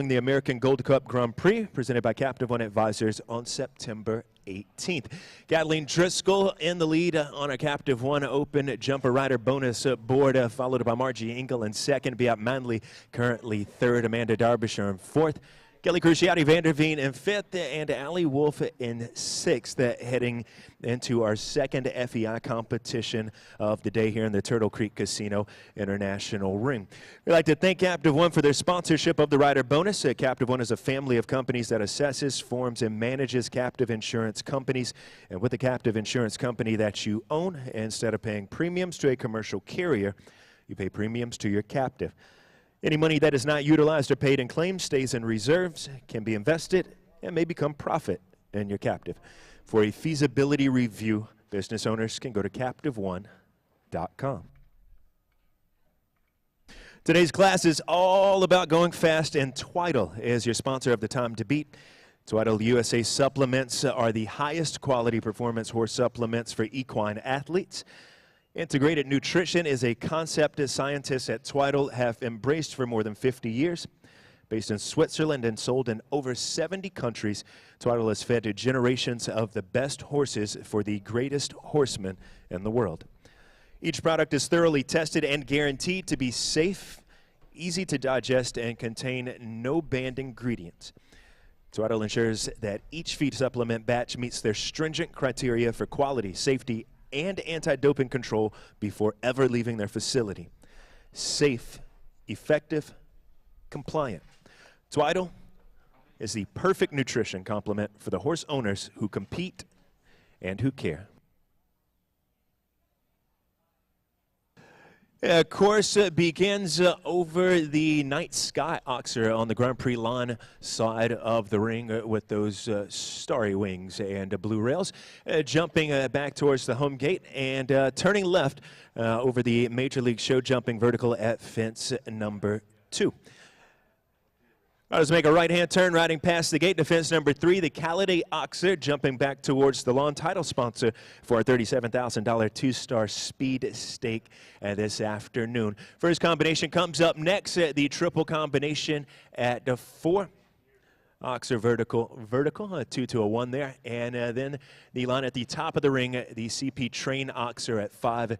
The American Gold Cup Grand Prix presented by Captive One Advisors on September 18th. Kathleen Driscoll in the lead on our Captive One Open Jumper Rider bonus board, followed by Margie Engel in second. Beat Manley currently third. Amanda Derbyshire in fourth. Kelly Cruciati Vanderveen in fifth, and Allie Wolf in sixth, heading into our second FEI competition of the day here in the Turtle Creek Casino International Ring. We'd like to thank Captive One for their sponsorship of the Rider Bonus. Captive One is a family of companies that assesses, forms, and manages captive insurance companies. And with a captive insurance company that you own, instead of paying premiums to a commercial carrier, you pay premiums to your captive. Any money that is not utilized or paid in claims stays in reserves, can be invested, and may become profit in your captive. For a feasibility review, business owners can go to CaptiveOne.com. Today's class is all about going fast, and Twiddle is your sponsor of the Time to Beat. Twiddle USA supplements are the highest quality performance horse supplements for equine athletes. Integrated nutrition is a concept that scientists at Twiddle have embraced for more than 50 years. Based in Switzerland and sold in over 70 countries, Twiddle has fed generations of the best horses for the greatest horsemen in the world. Each product is thoroughly tested and guaranteed to be safe, easy to digest, and contain no banned ingredients. Twiddle ensures that each feed supplement batch meets their stringent criteria for quality, safety, and anti-doping control before ever leaving their facility. Safe, effective, compliant. Twiddle is the perfect nutrition complement for the horse owners who compete and who care. Course begins over the night sky oxer on the Grand Prix lawn side of the ring with those starry wings and blue rails. Jumping back towards the home gate and turning left over the Major League Show jumping vertical at fence number 2. Let's make a right-hand turn, riding past the gate to fence number 3, the Callidae Oxer, jumping back towards the lawn, title sponsor for our $37,000 two-star speed stake this afternoon. First combination comes up next, the triple combination at the 4. Oxer vertical, 2 to a 1 there. And then the line at the top of the ring, the CP Train Oxer at 5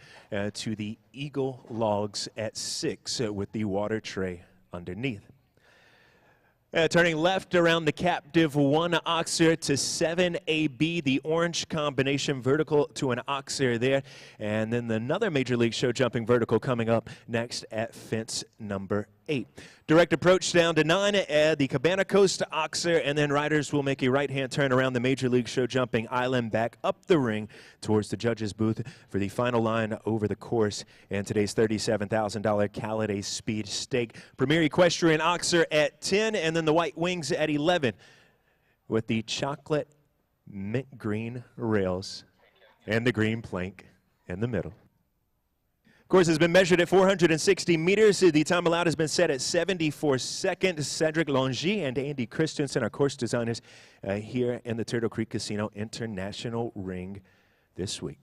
to the Eagle Logs at 6 with the water tray underneath. Turning left around the Captive One Oxer to 7AB, the orange combination vertical to an Oxer there. And then another Major League Show jumping vertical coming up next at fence number 8. Direct approach down to 9, the Cabana Coast Oxer, and then riders will make a right-hand turn around the Major League Show jumping island back up the ring towards the judges' booth for the final line over the course and today's $37,000 Callidae Speed Stake. Premier Equestrian Oxer at 10, and then the White Wings at 11 with the chocolate mint green rails and the green plank in the middle. Course has been measured at 460 meters. The time allowed has been set at 74 seconds. Cedric Longy and Andy Christensen are course designers here in the Turtle Creek Casino International Ring this week.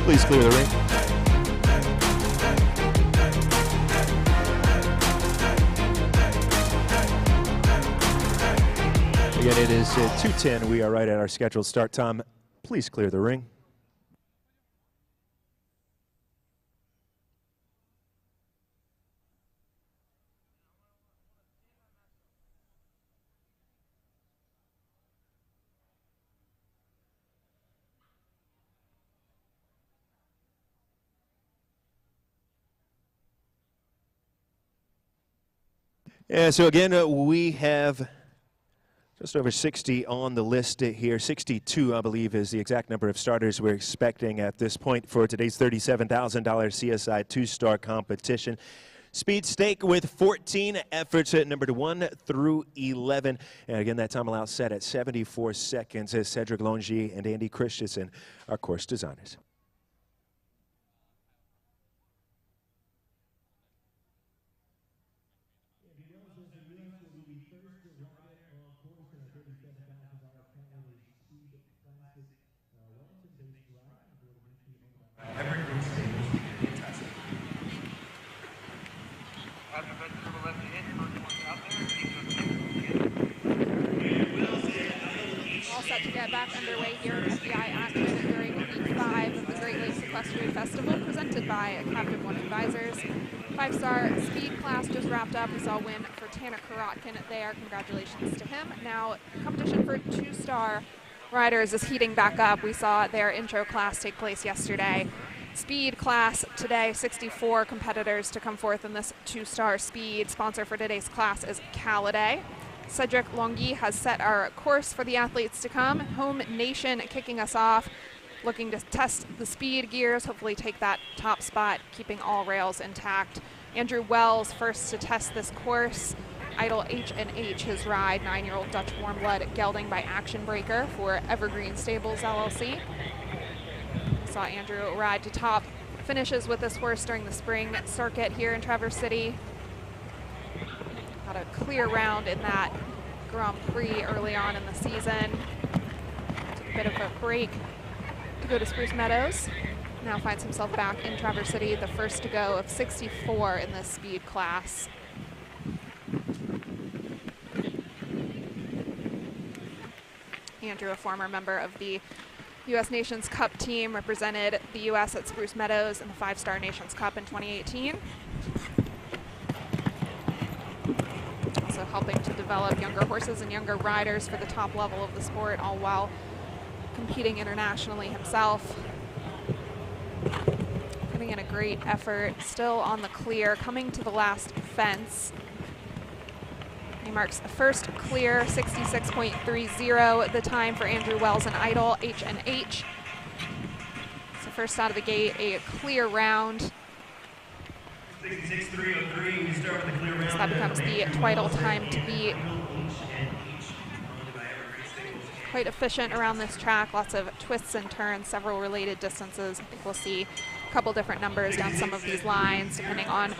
Please clear the ring. Again, it is 2:10. We are right at our scheduled start time. Please clear the ring. Yeah, so again, we have just over 60 on the list here. 62, I believe, is the exact number of starters we're expecting at this point for today's $37,000 CSI two-star competition. Speed stake with 14 efforts at number 1 through 11. And again, that time allowed set at 74 seconds as Cedric Longy and Andy Christensen are course designers. All set to get back underway here in FBI action during week 5 of the Great Lakes Equestrian Festival, presented by Captain One Advisors. 5-star speed class just wrapped up. We saw a win for Tanner Karotkin there. Congratulations to him. Now, competition for 2-star riders is heating back up. We saw their intro class take place yesterday. Speed class today, 64 competitors to come forth in this 2-star speed. Sponsor for today's class is Callidae. Cedric Longy has set our course for the athletes to come. Home Nation kicking us off, looking to test the speed gears, hopefully take that top spot, keeping all rails intact. Andrew Wells first to test this course. Idol H&H, his ride, 9-year-old Dutch warm blood gelding by Action Breaker for Evergreen Stables LLC. Saw Andrew ride to top finishes with this horse during the spring circuit here in Traverse City. Had a clear round in that Grand Prix early on in the season. Took a bit of a break to go to Spruce Meadows. Now finds himself back in Traverse City, the first to go of 64 in this speed class. Andrew, a former member of the U.S. Nations Cup team, represented the U.S. at Spruce Meadows in the 5-star Nations Cup in 2018. Also helping to develop younger horses and younger riders for the top level of the sport, all while competing internationally himself. Putting in a great effort, still on the clear, coming to the last fence. He marks a first clear, 66.30, the time for Andrew Wells and Idol H&H. So first out of the gate, a clear round. 66.303, we start with the clear round. So that becomes the Twiddle time to beat. Quite efficient around this track, lots of twists and turns, several related distances. I think we'll see a couple different numbers down some of these lines, depending on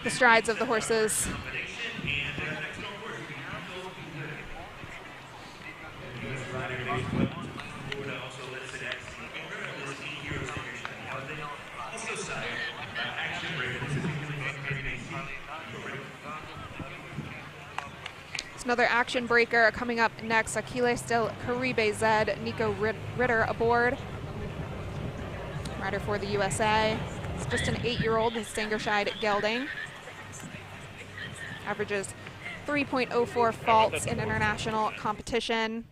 the strides of the horses. Another Action Breaker coming up next. Callidae del Caribe Z, Nico Ritter aboard. Rider for the USA. It's just an 8-year-old, his Sangerscheid gelding. Averages 3.04 faults in international competition.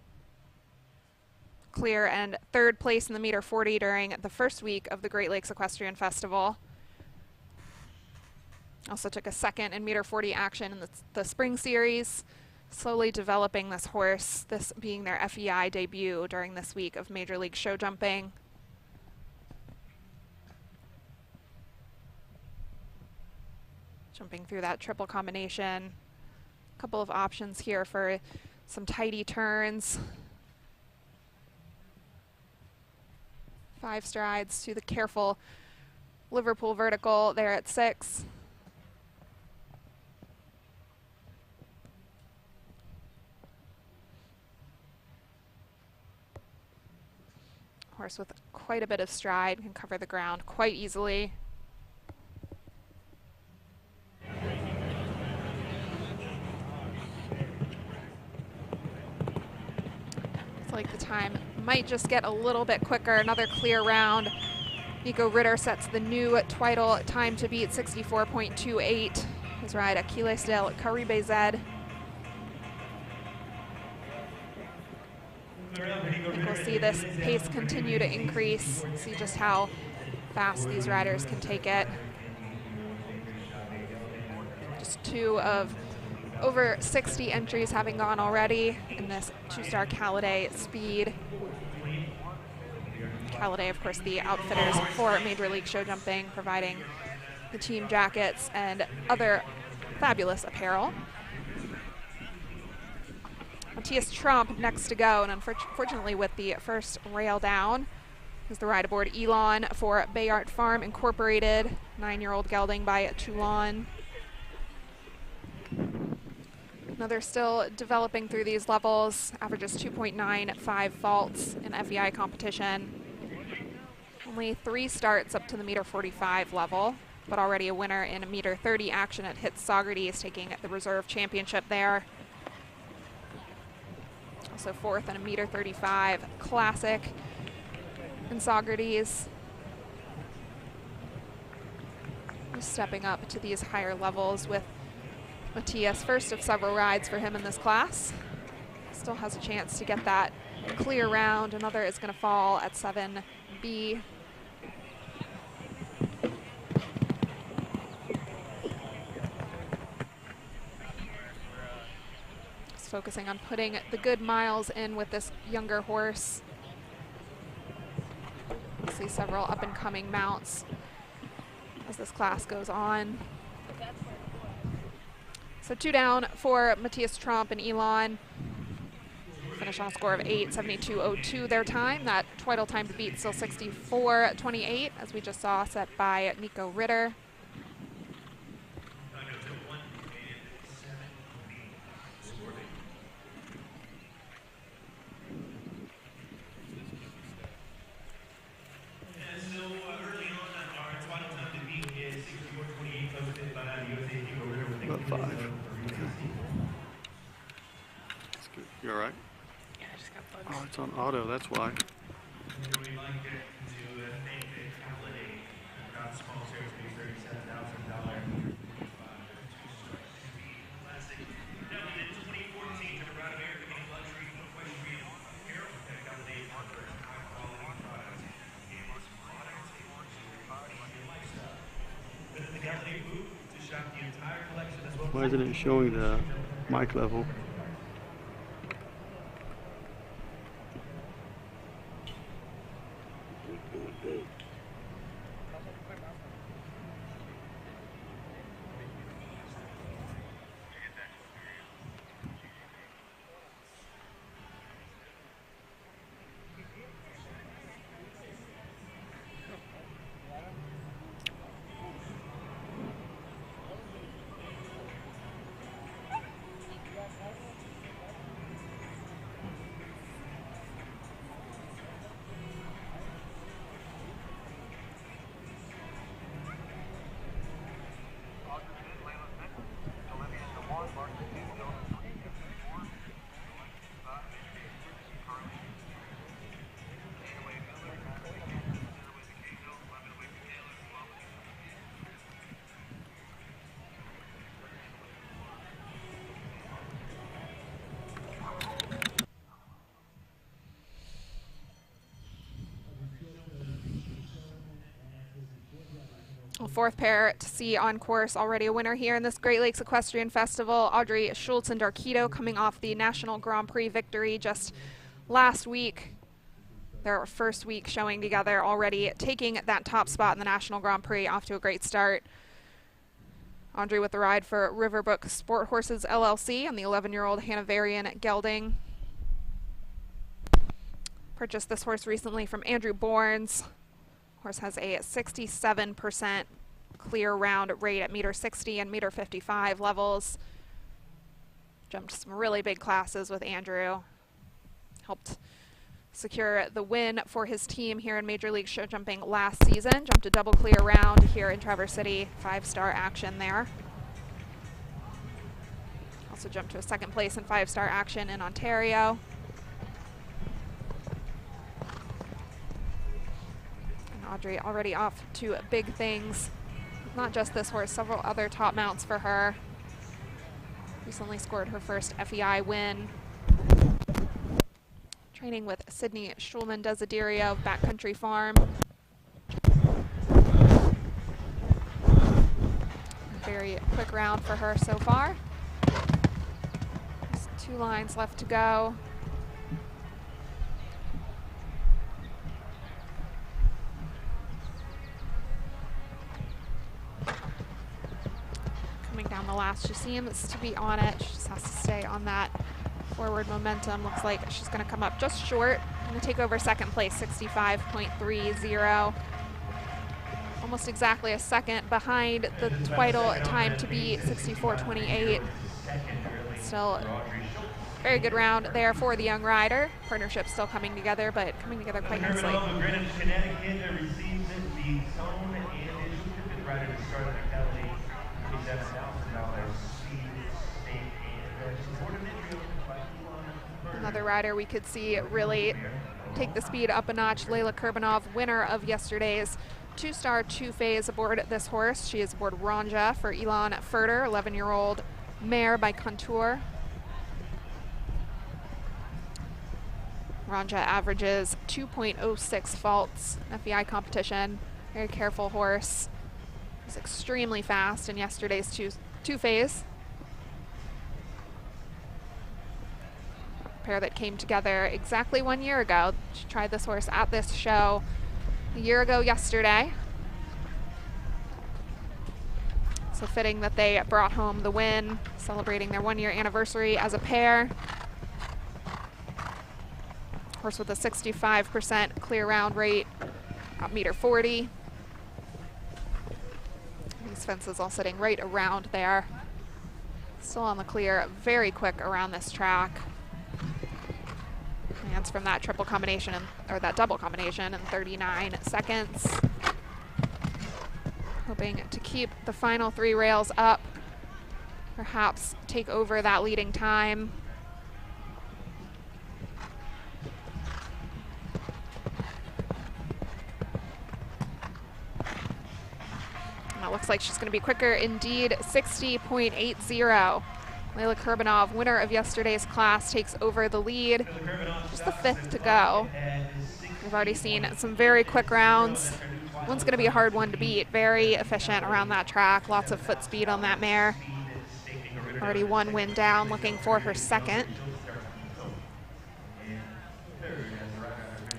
Clear and 3rd place in the meter 40 during the first week of the Great Lakes Equestrian Festival. Also took a 2nd in meter 40 action in the spring series. Slowly developing this horse, this being their FEI debut during this week of Major League Show Jumping. Jumping through that triple combination. A couple of options here for some tidy turns. 5 strides to the careful Liverpool vertical there at 6. Horse with quite a bit of stride, can cover the ground quite easily. It's like the time might just get a little bit quicker. Another clear round. Nico Ritter sets the new Twiddle time to beat, 64.28. His ride at Callidae del Caribe Z. I think we'll see this pace continue to increase, see just how fast these riders can take it. Just 2 of over 60 entries having gone already in this 2-star Callidae speed. Callidae, of course, the outfitters for Major League Show Jumping, providing the team jackets and other fabulous apparel. Matthias Trump next to go, and unfortunately with the first rail down is the ride aboard Elon for Bayard Farm Incorporated, 9-year-old gelding by Toulon. Another still developing through these levels, averages 2.95 faults in FEI competition. Only 3 starts up to the meter 45 level, but already a winner in a meter 30 action at Hits Saugerties, taking the reserve championship there. Also 4th in a meter 35 classic in Saugerties. Just stepping up to these higher levels with Matthias, first of several rides for him in this class. Still has a chance to get that clear round. Another is going to fall at 7B. Just focusing on putting the good miles in with this younger horse. We'll see several up-and-coming mounts as this class goes on. So 2 down for Matthias Trump and Elon. Finish on a score of 8:72.02 their time. That Tweidel time to beat still 64.28, as we just saw, set by Nico Ritter. About 5. That's good. You all right? Yeah, I just got bugs. Oh, it's on auto, that's why. We'd like to thank Callidae, proud sponsor of the $37,000 classic. Now in 2014, to round American luxury equestrian apparel, Callidae offers high-quality products. Visit the Callidae booth to shop the entire collection as well. Why isn't it showing the mic level? A 4th pair to see on course, already a winner here in this Great Lakes Equestrian Festival. Audrey Schultz and Darquito coming off the National Grand Prix victory just last week. Their first week showing together, already taking that top spot in the National Grand Prix, off to a great start. Audrey with the ride for Riverbrook Sport Horses LLC on the 11-year-old Hanoverian gelding. Purchased this horse recently from Andrew Bournes. Horse has a 67% clear round rate at meter 60 and meter 55 levels. Jumped some really big classes with Andrew. Helped secure the win for his team here in Major League Show Jumping last season. Jumped a double clear round here in Traverse City. 5-star action there. Also jumped to a 2nd place in 5-star action in Ontario. Audrey already off to big things. Not just this horse, several other top mounts for her. Recently scored her first FEI win. Training with Sydney Schulman-Desiderio of Backcountry Farm. Very quick round for her so far. Just 2 lines left to go. the last. She seems to be on it. She just has to stay on that forward momentum. Looks like she's going to come up just short. Going to take over second place, 65.30. Almost exactly a second behind the title time to beat, 64.28. Still very good round there for the young rider. Partnership still coming together, but coming together quite nicely. Greenwich, Connecticut receives the zone and is the fifth rider to start on the Callidae, $27,000 speed stake and supported entry by Elon. Another rider we could see really take the speed up a notch, Layla Kurbanov, winner of yesterday's two-star two-phase aboard this horse. She is aboard Ranja for Elon Furter, 11-year-old mare by Contour. Ranja averages 2.06 faults in FEI competition. Very careful horse. Was extremely fast in yesterday's two-phase. Pair that came together exactly 1 year ago. She tried this horse at this show a year ago yesterday. So fitting that they brought home the win, celebrating their 1 year anniversary as a pair. Horse with a 65% clear round rate at meter 40. These fences all sitting right around there. Still on the clear, very quick around this track. Lands from that triple combination, or that double combination in 39 seconds. Hoping to keep the final three rails up, perhaps take over that leading time. And it looks like she's going to be quicker indeed, 60.80. Layla Kurbanov, winner of yesterday's class, takes over the lead. Just the fifth to go. We've already seen some very quick rounds. One's going to be a hard one to beat. Very efficient around that track. Lots of foot speed on that mare. Already one win down, looking for her second.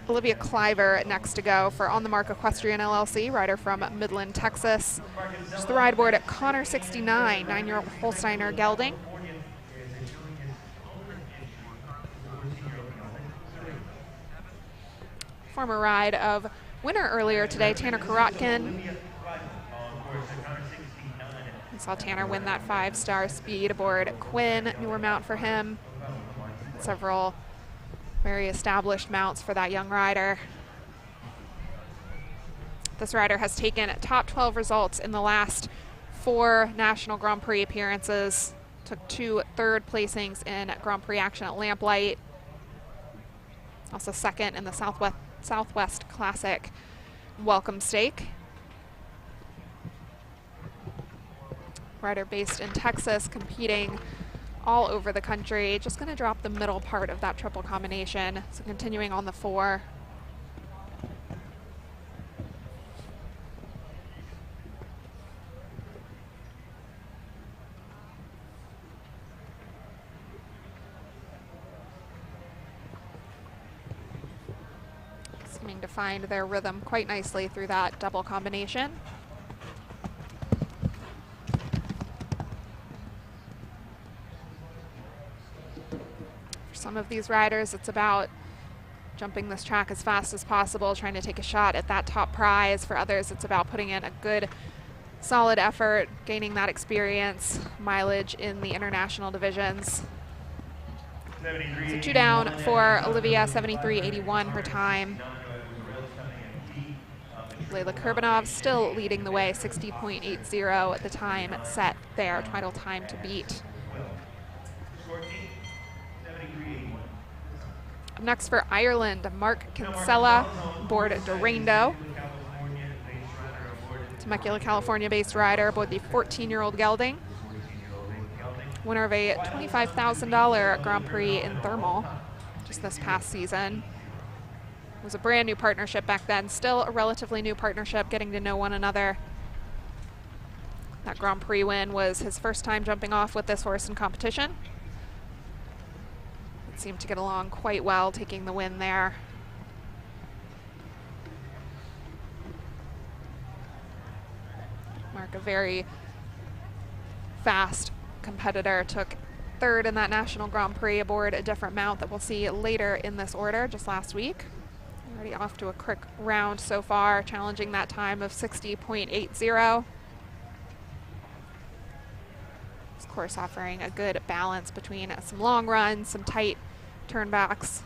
Olivia Cliver next to go for On the Mark Equestrian LLC, rider from Midland, Texas. She's the ride aboard at Connor 69, 9-year-old Holsteiner gelding. Former ride of winner earlier today, Tanner Karotkin. We saw Tanner win that 5-star speed aboard Quinn, newer mount for him. Several very established mounts for that young rider. This rider has taken top 12 results in the last 4 National Grand Prix appearances. Took 2 third placings in Grand Prix action at Lamplight. Also second in the Southwest Classic Welcome Stake. Rider based in Texas, competing all over the country. Just going to drop the middle part of that triple combination. So continuing on the 4. Seeming to find their rhythm quite nicely through that double combination. Some of these riders, it's about jumping this track as fast as possible, trying to take a shot at that top prize. For others, it's about putting in a good, solid effort, gaining that experience, mileage in the international divisions. So 2 down for Olivia, 73.81 her time. Layla Kurbanov still leading the way, 60.80 at the time set there, title time to beat. Up next for Ireland, Mark Kinsella aboard Durando. Temecula, California-based rider aboard the 14-year-old gelding. Winner of a $25,000 Grand Prix in Thermal just this past season. It was a brand new partnership back then, still a relatively new partnership, getting to know one another. That Grand Prix win was his first time jumping off with this horse in competition. It seemed to get along quite well, taking the win there. Mark, a very fast competitor, took third in that National Grand Prix aboard a different mount that we'll see later in this order just last week. Already off to a quick round so far, challenging that time of 60.80. This course offering a good balance between some long runs, some tight turnbacks.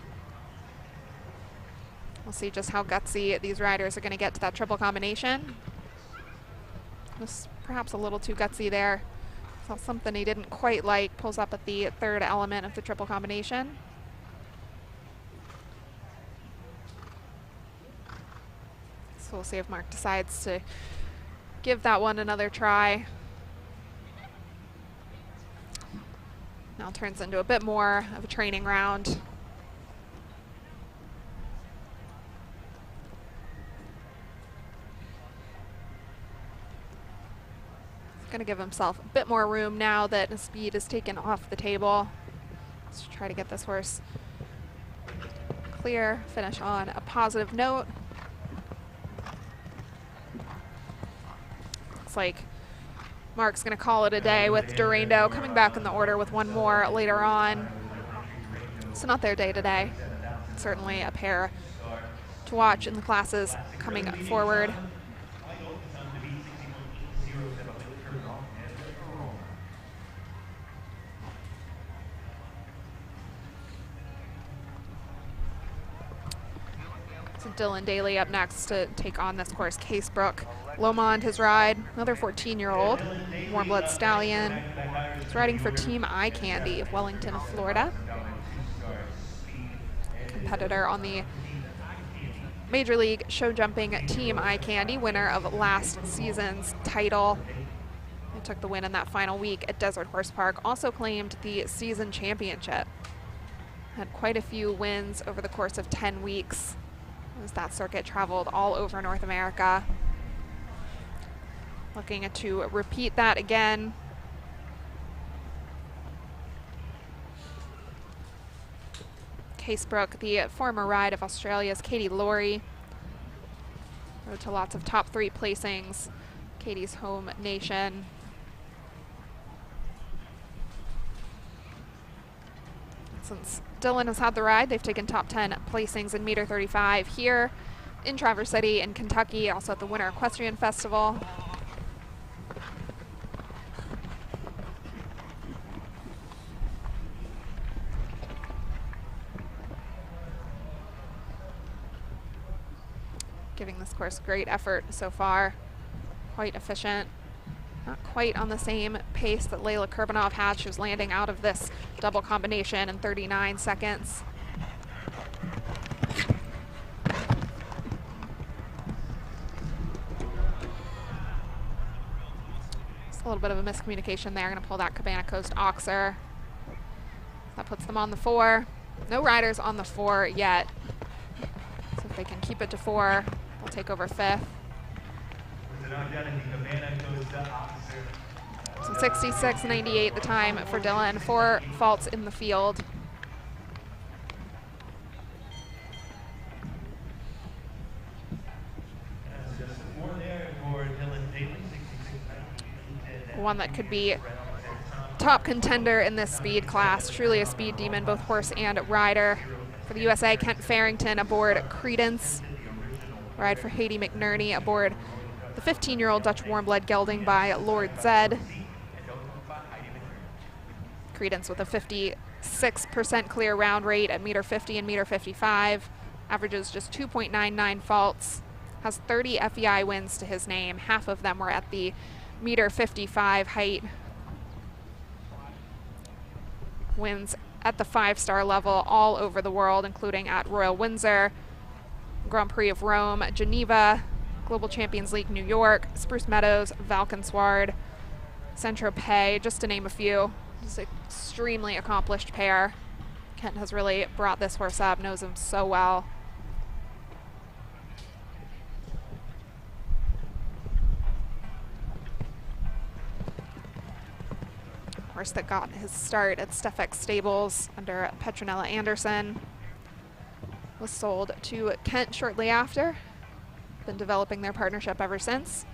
We'll see just how gutsy these riders are going to get to that triple combination. Was perhaps a little too gutsy there. Saw something he didn't quite like. Pulls up at the third element of the triple combination. So we'll see if Mark decides to give that one another try. Now turns into a bit more of a training round. Going to give himself a bit more room now that his speed is taken off the table. Let's try to get this horse clear, finish on a positive note. Looks like Mark's going to call it a day with Durando, coming back in the order with one more later on. So not their day today. Certainly a pair to watch in the classes coming forward. Dylan Daly up next to take on this course. Casebrook Lomond, his ride, another 14-year-old warm blood stallion. He's riding for Team Eye Candy of Wellington, Florida. Competitor on the Major League show jumping Team Eye Candy, winner of last season's title. He took the win in that final week at Desert Horse Park. Also claimed the season championship. Had quite a few wins over the course of 10 weeks. As that circuit traveled all over North America. Looking to repeat that again. Casebrook, the former ride of Australia's Katie Laurie. Rode to lots of top 3 placings. Katie's home nation. Since Dylan has had the ride, they've taken top 10 placings in meter 35 here in Traverse City in Kentucky, also at the Winter Equestrian Festival. Giving this course great effort so far, quite efficient. Not quite on the same pace that Layla Kurbanov had. She was landing out of this double combination in 39 seconds. Just a little bit of a miscommunication there. Going to pull that Cabana Coast Oxer. That puts them on the 4. No riders on the 4 yet. So if they can keep it to 4, they'll take over 5th. So 66.98 the time for Dylan. 4 faults in the field. One that could be top contender in this speed class. Truly a speed demon, both horse and rider. For the USA, Kent Farrington aboard Credence. Ride for Haiti McNerney aboard the 15-year-old Dutch warm blood gelding by Lord Zed. Credence with a 56% clear round rate at meter 50 and meter 55. Averages just 2.99 faults. Has 30 FEI wins to his name. Half of them were at the meter 55 height. Wins at the 5-star level all over the world, including at Royal Windsor, Grand Prix of Rome, Geneva, Global Champions League New York, Spruce Meadows, Valkenswaard, Saint-Tropez, just to name a few. Just an extremely accomplished pair. Kent has really brought this horse up, knows him so well. Horse that got his start at Steffex Stables under Petronella Anderson. Was sold to Kent shortly after. Been developing their partnership ever since.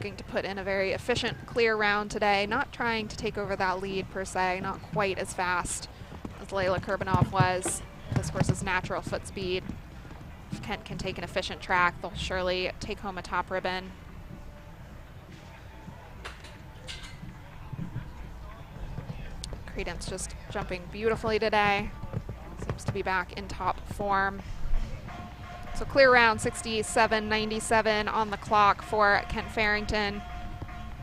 looking to put in a very efficient, clear round today, not trying to take over that lead per se, not quite as fast as Layla Kurbanov was. This horse's natural foot speed. If Kent can take an efficient track, they'll surely take home a top ribbon. Credence just jumping beautifully today. Seems to be back in top form. So clear round 67.97 on the clock for Kent Farrington.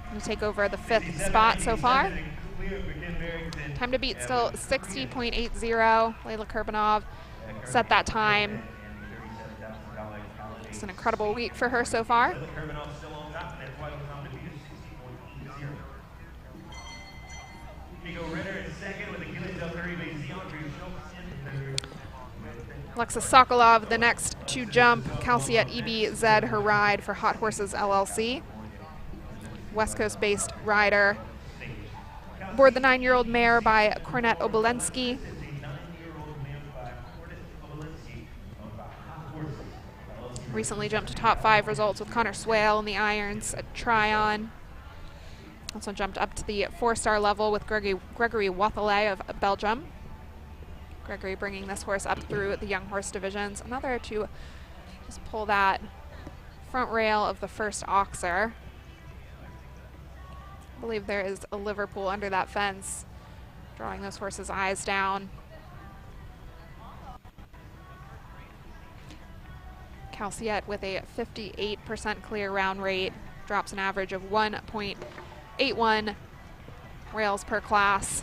Going to take over the 5th spot so far. Time to beat still 60.80. Layla Kurbanov set that time. It's an incredible week for her so far. Alexis Sokolov, the next to jump. Calciet EBZ, her ride for Hot Horses LLC. West Coast-based rider. Aboard the 9-year-old mare by Kornet Obolensky. Recently jumped to top 5 results with Connor Swale in the irons at Tryon. Also jumped up to the 4-star level with Gregory Wathelet of Belgium. Gregory bringing this horse up through the young horse divisions. Another to just pull that front rail of the first Oxer. I believe there is a Liverpool under that fence, drawing those horses' eyes down. Calciet with a 58% clear round rate, drops an average of 1.81 rails per class.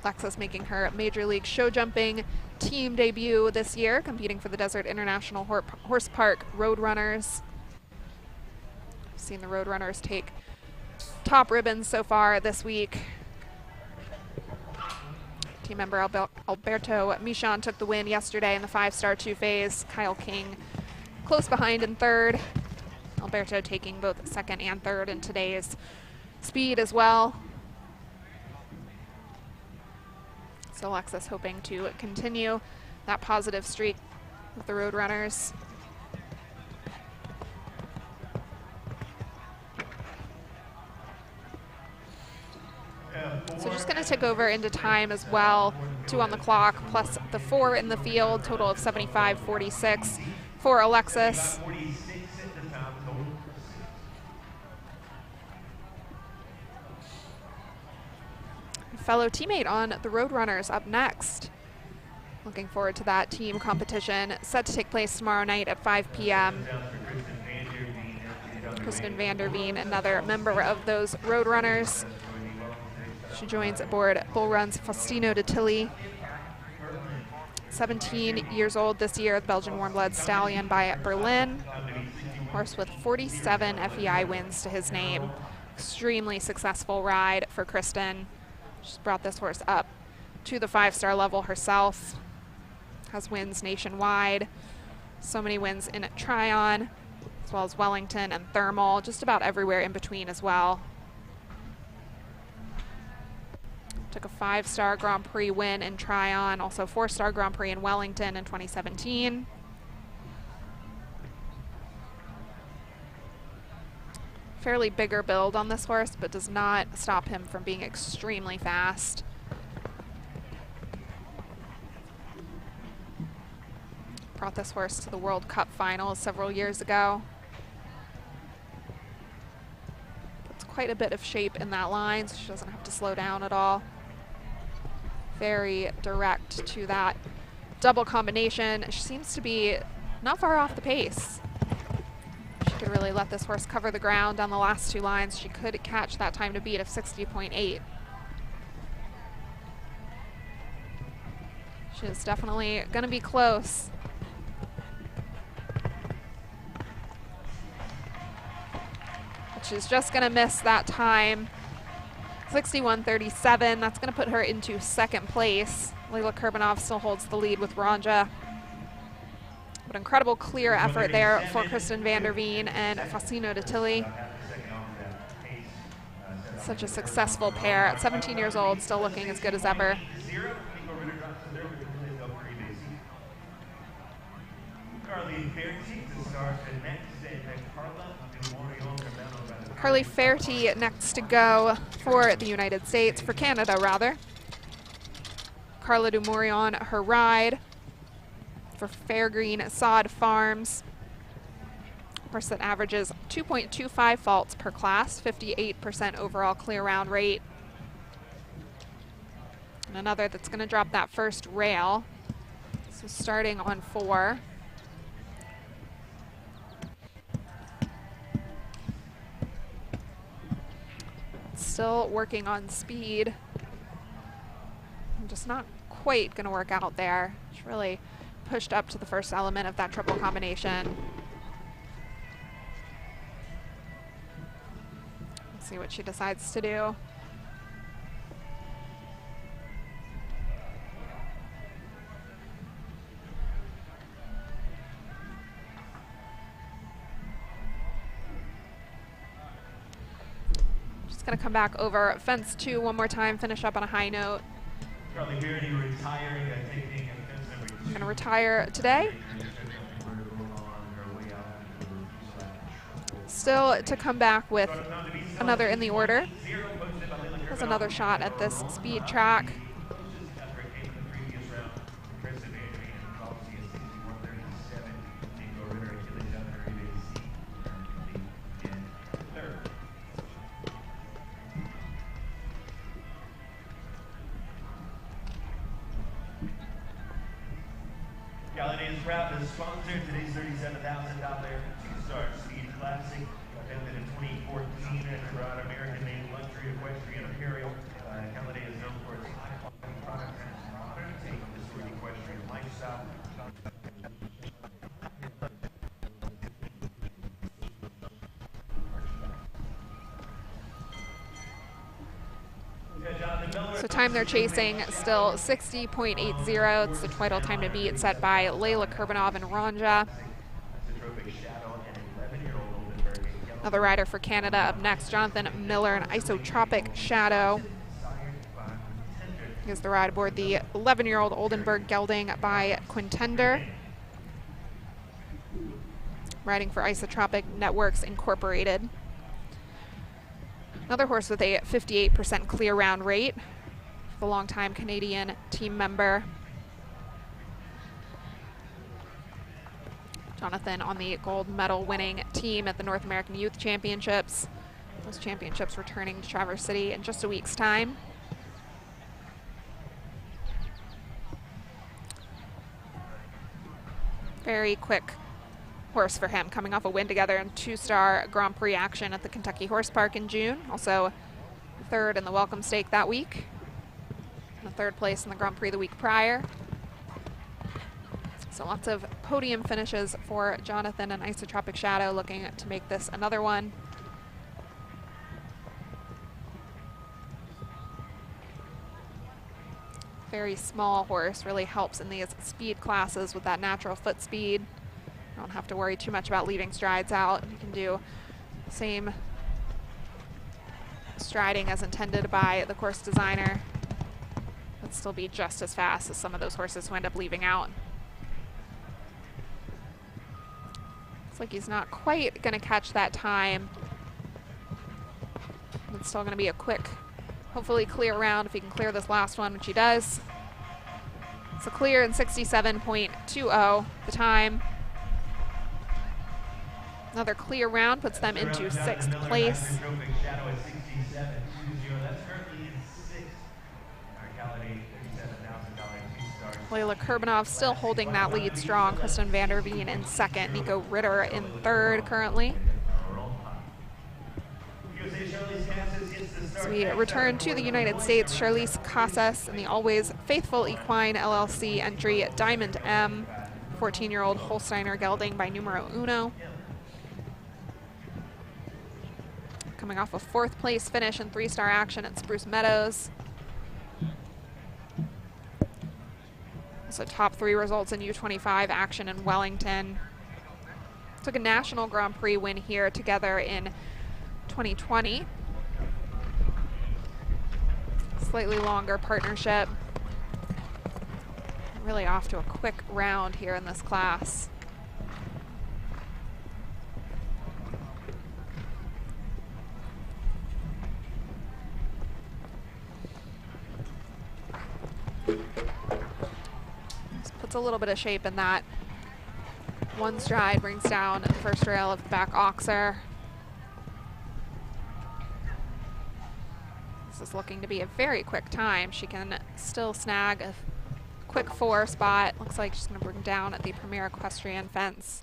Alexis making her Major League show jumping team debut this year, competing for the Desert International Horse Park Roadrunners. We've seen the Roadrunners take top ribbons so far this week. Team member Alberto Michon took the win yesterday in the 5-star 2-phase. Kyle King close behind in 3rd. Alberto taking both 2nd and 3rd in today's speed as well. So Alexis hoping to continue that positive streak with the Roadrunners. So just going to tick over into time as well. 2 on the clock, plus the 4 in the field, total of 75.46 for Alexis. Fellow teammate on the Roadrunners up next. Looking forward to that team competition set to take place tomorrow night at 5 p.m. Kristen Vanderveen, another member of those Roadrunners. She joins aboard Bull Run's Faustino de Tilly. 17 years old this year, the Belgian warm-blood stallion by Berlin. Horse with 47 FEI wins to his name. Extremely successful ride for Kristen. She's brought this horse up to the 5-star level herself. Has wins nationwide. So many wins in Tryon, as well as Wellington and Thermal, just about everywhere in between as well. Took a 5-star Grand Prix win in Tryon, also 4-star Grand Prix in Wellington in 2017. Fairly bigger build on this horse, but does not stop him from being extremely fast. Brought this horse to the World Cup finals several years ago. Puts quite a bit of shape in that line, so she doesn't have to slow down at all. Very direct to that double combination. She seems to be not far off the pace. She could really let this horse cover the ground on the last 2 lines. She could catch that time to beat of 60.8. She is definitely going to be close. But she's just going to miss that time. 61.37. That's going to put her into 2nd place. Layla Kurbanov still holds the lead with Ronja. But incredible clear effort there for Kristen Vanderveen and Faustino de Tilly. Such a successful pair at 17 years old, still looking as good as ever. Carly Fairty next to go for the United States, for Canada rather. Carla Dumorion, her ride for Fairgreen Sod Farms. Horse that averages 2.25 faults per class, 58% overall clear round rate. And another that's going to drop that first rail. So starting on 4. Still working on speed. I'm just not quite going to work out there. She really pushed up to the first element of that triple combination. Let's see what she decides to do. Going to come back over fence 2 one more time, finish up on a high note. Carly Fairty retiring, taking fence number 2. I'm going to retire today. Still to come back with another in the order. There's another shot at this speed track. Callidae is proud to sponsor today's $37,000 two-star speed classic, founded in 2014 and brought American-made luxury equestrian apparel. Callidae is known for its high-quality products and modern take on the sort of equestrian lifestyle. So time they're chasing, still 60.80. It's the title time to beat set by Layla Kurbanov and Ranja. Another rider for Canada up next, Jonathan Miller and Isotropic Shadow. Here's the ride aboard the 11-year-old Oldenburg gelding by Quintender. Riding for Isotropic Networks Incorporated. Another horse with a 58% clear round rate. The longtime Canadian team member. Jonathan on the gold medal winning team at the North American Youth Championships. Those championships returning to Traverse City in just a week's time. Very quick horse for him, coming off a win together in 2-star Grand Prix action at the Kentucky Horse Park in June. Also third in the Welcome Stake that week. And a 3rd place in the Grand Prix the week prior. So lots of podium finishes for Jonathan and Isotropic Shadow, looking to make this another one. Very small horse, really helps in these speed classes with that natural foot speed. Don't have to worry too much about leaving strides out. You can do same striding as intended by the course designer, but still be just as fast as some of those horses who end up leaving out. Looks like he's not quite going to catch that time. It's still going to be a quick, hopefully clear round if he can clear this last one, which he does. So clear in 67.20 the time. Another clear round puts them into 6th place. Layla Kurbanov still holding that lead strong. Kristen Vanderveen in 2nd. Nico Ritter in 3rd currently. So we return to the United States. Charlize Casas in the always faithful Equine LLC entry Diamond M. 14-year-old Holsteiner gelding by Numero Uno. Coming off a 4th place finish in 3-star action at Spruce Meadows. Also top 3 results in U25 action in Wellington. Took a national Grand Prix win here together in 2020. Slightly longer partnership. Really off to a quick round here in this class. gets a little bit of shape in that. One stride brings down the first rail of the back oxer. This is looking to be a very quick time. She can still snag a quick 4 spot. Looks like she's going to bring down at the premier equestrian fence.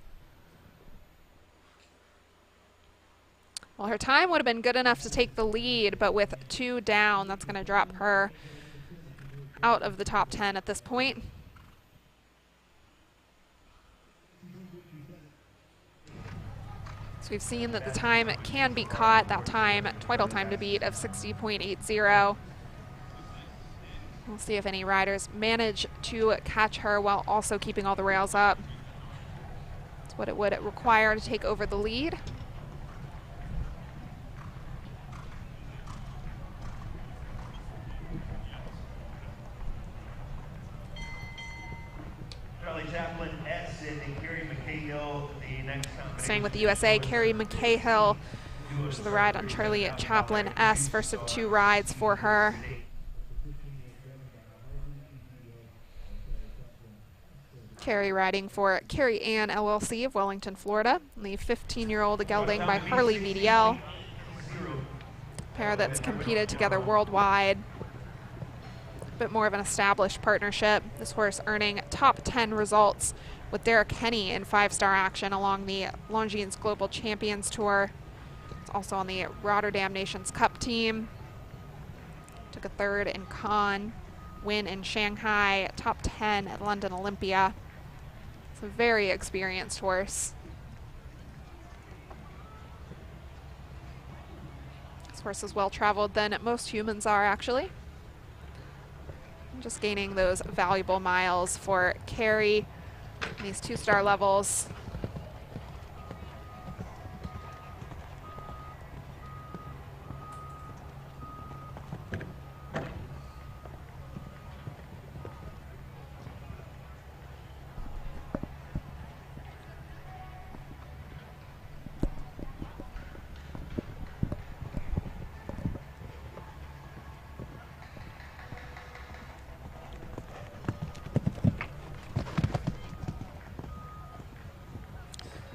Well, her time would have been good enough to take the lead, but with 2 down, that's going to drop her out of the top 10 at this point. So we've seen that the time can be caught, that time, total time to beat of 60.80. We'll see if any riders manage to catch her while also keeping all the rails up. That's what it would require to take over the lead. Chaplin, S, and Carrie McCahill, the next Staying with the USA, Carrie McCahill, which is the ride on Charlie Chaplin S, first of 2 rides for her. Carrie riding for Carrie Ann LLC of Wellington, Florida, and the 15-year-old gelding by Harley VDL, pair that's competed together worldwide. Bit more of an established partnership. This horse earning top 10 results with Derek Henney in 5-star action along the Longines Global Champions Tour. It's also on the Rotterdam Nations Cup team. Took a 3rd in Cannes, win in Shanghai, top 10 at London Olympia. It's a very experienced horse. This horse is well traveled than most humans are, actually. Just gaining those valuable miles for Carrie in these 2-star levels.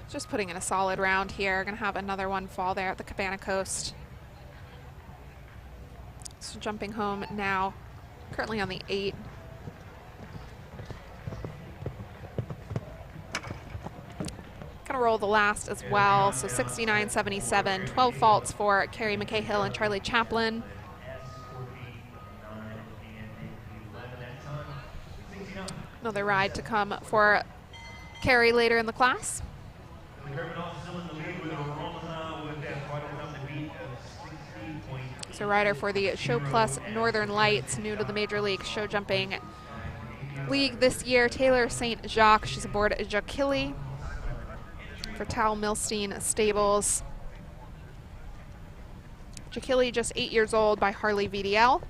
Just putting in a solid round here. Gonna have another one fall there at the Cabana Coast. So jumping home now, currently on the 8. Gonna roll the last as well. So 69.77, 12 faults for Carrie McCahill and Charlie Chaplin. Another ride to come for Carrie later in the class. So rider for the Show Plus Northern Lights, new to the Major League Show Jumping League this year, Taylor St. Jacques. She's aboard Jacquille for Tal Milstein Stables. Jacquille, just 8 years old, by Harley VDL.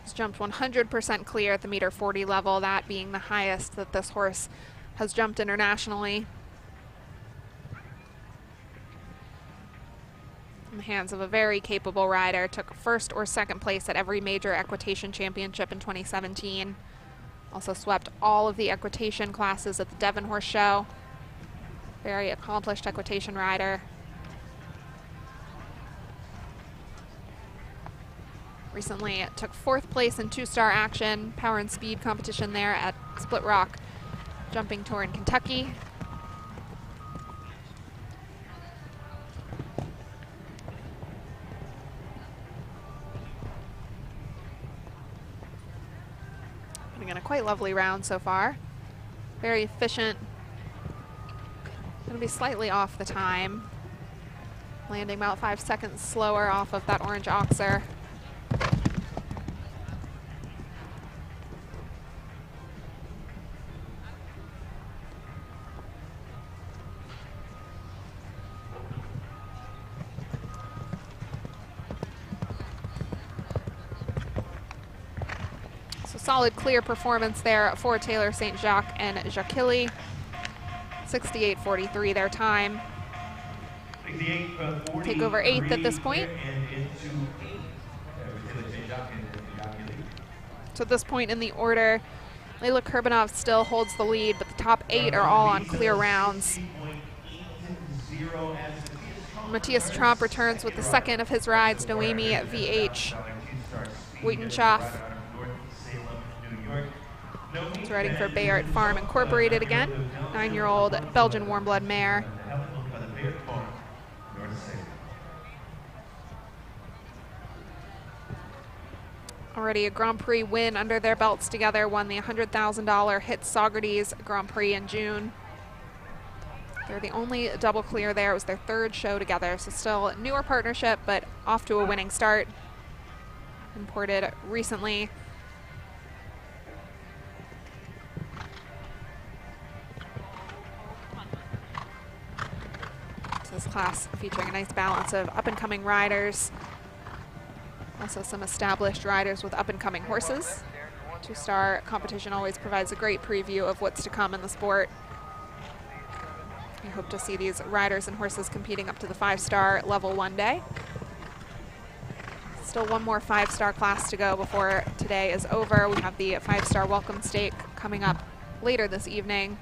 It's jumped 100% clear at the meter 40 level, that being the highest that this horse has jumped internationally. In the hands of a very capable rider, took 1st or 2nd place at every major equitation championship in 2017. Also swept all of the equitation classes at the Devon Horse Show. Very accomplished equitation rider. Recently it took 4th place in 2-star action, power and speed competition there at Split Rock Jumping Tour in Kentucky. Putting in a quite lovely round so far. Very efficient. Gonna be slightly off the time. Landing about 5 seconds slower off of that orange oxer. Solid, clear performance there for Taylor St. Jacques and Jacquille. 68.43 their time. Take over 8th at this point. So at this point in the order, Layla Kurbanov still holds the lead, but the top 8 are all on clear rounds. Matthias Tromp returns with the second of his rides, Noemi VH Witenschaft. He's riding for Bayard Farm Incorporated again, 9-year-old Belgian warm blood mare. Already a Grand Prix win under their belts together, won the $100,000 Hit Socrates Grand Prix in June. They're the only double clear there. It was their 3rd show together, so still a newer partnership, but off to a winning start. Imported recently. So this class featuring a nice balance of up-and-coming riders. Also some established riders with up-and-coming horses. 2-star competition always provides a great preview of what's to come in the sport. We hope to see these riders and horses competing up to the 5-star level one day. Still one more 5-star class to go before today is over. We have the 5-star welcome stake coming up later this evening.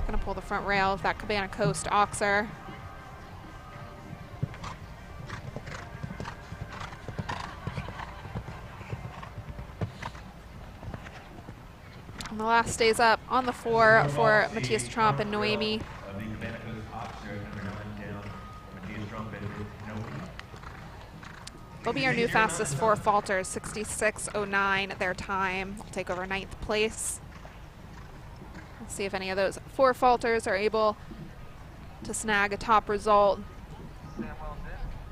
Going to pull the front rail of that Cabana Coast Oxer. And the last stays up on the 4 for Matthias Tromp and Noemi. They'll be our new fastest 4 falters, 66.09 their time. They'll take over 9th place. We'll see if any of those 4 falters are able to snag a top result.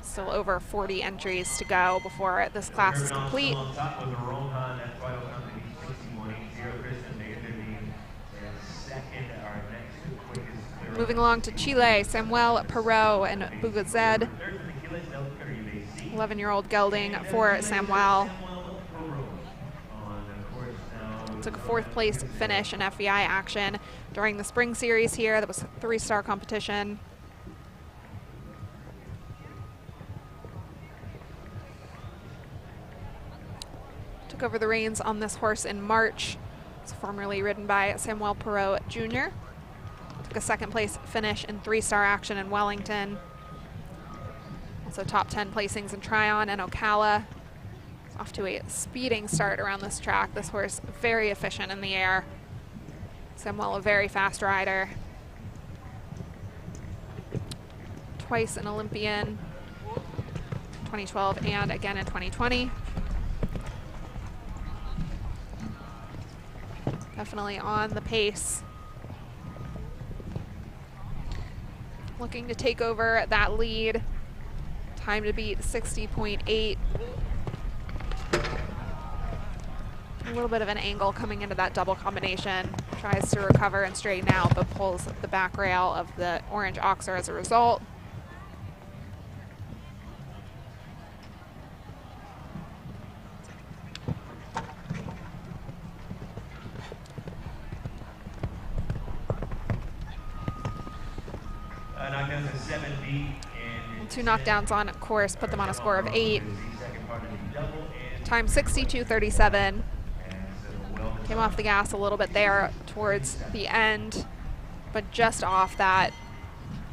Still over 40 entries to go before this class is complete. Moving along to Chile, Samuel Perot and Bugazed. 11-year-old gelding for Samuel. Took a 4th place finish in FEI action during the spring series here. That was a 3-star competition. Took over the reins on this horse in March. It's formerly ridden by Samuel Perot Jr. Took a 2nd place finish in 3-star action in Wellington. Also top 10 placings in Tryon and Ocala. Off to a speeding start around this track. This horse very efficient in the air. Samuel a very fast rider. Twice an Olympian, 2012 and again in 2020. Definitely on the pace. Looking to take over that lead. Time to beat 60.8. A little bit of an angle coming into that double combination. Tries to recover and straighten out, but pulls the back rail of the orange Oxer as a result. And 2 knockdowns on course put them on a score of 8. Time 62.37. Came off the gas a little bit there towards the end, but just off that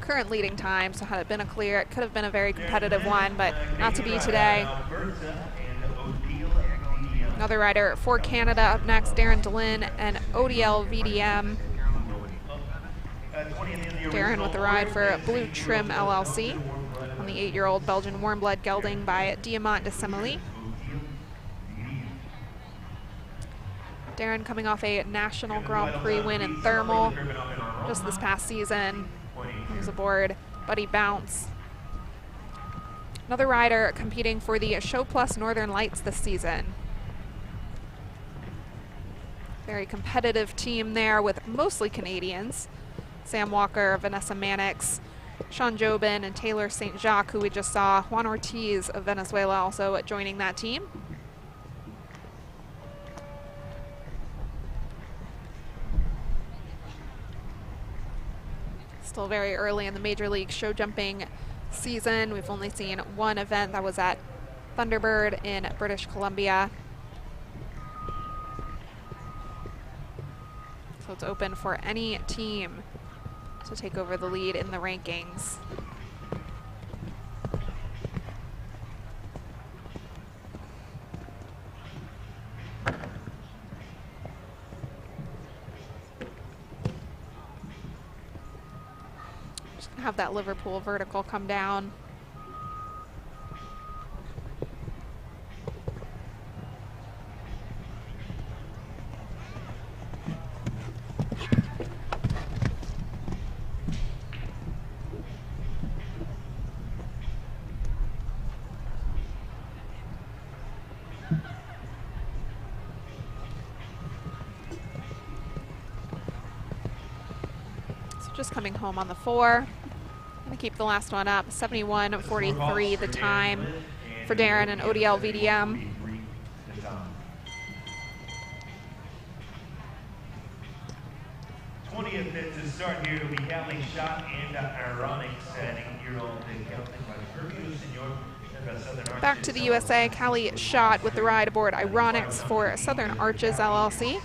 current leading time. So had it been a clear, it could have been a very competitive one, but not to be today. Another rider for Canada up next, Darren Delin and ODL VDM. Darren with the ride for Blue Trim LLC on the 8-year-old Belgian warm blood gelding by Diamant de Semilly. Darren coming off a National Grand Prix win in Thermal just this past season. He was aboard Buddy Bounce. Another rider competing for the Show Plus Northern Lights this season. Very competitive team there with mostly Canadians. Sam Walker, Vanessa Mannix, Sean Jobin, and Taylor St. Jacques, who we just saw. Juan Ortiz of Venezuela also joining that team. Still very early in the Major League show jumping season. We've only seen one event that was at Thunderbird in British Columbia. So it's open for any team to take over the lead in the rankings. Just gonna have that Liverpool vertical come down. Just coming home on the 4. Gonna keep the last one up. 71:43 the time for Darren and ODL VDM. 20th fit to start here will be Callidae Shot and Ironics, an 8-year-old gelding by Kirby Senior. Back to the USA, Callidae Shot with the ride aboard Ironics for Southern Arches LLC.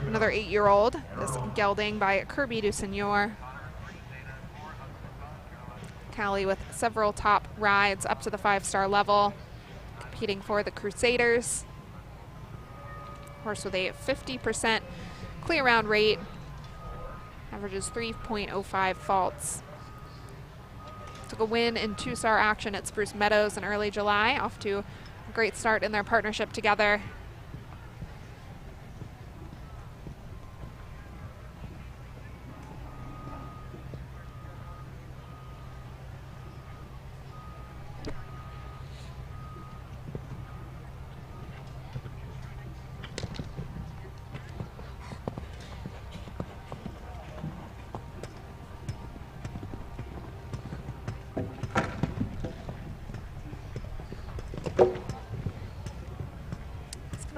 Another 8-year-old, this gelding by Kirby du Senior. Callie with several top rides up to the 5-star level, competing for the Crusaders. Horse with a 50% clear round rate, averages 3.05 faults. Took a win in 2-star action at Spruce Meadows in early July, off to a great start in their partnership together.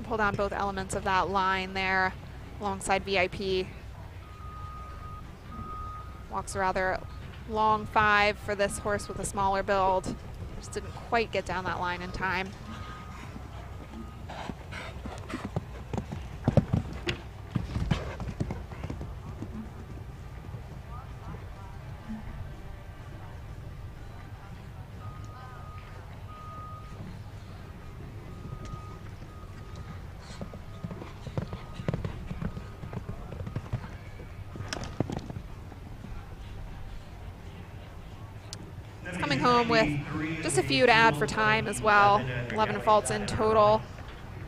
Pull down both elements of that line there alongside VIP. Walks a rather long 5 for this horse with a smaller build. Just didn't quite get down that line in time. Coming home with just a few to add for time as well. 11 faults in total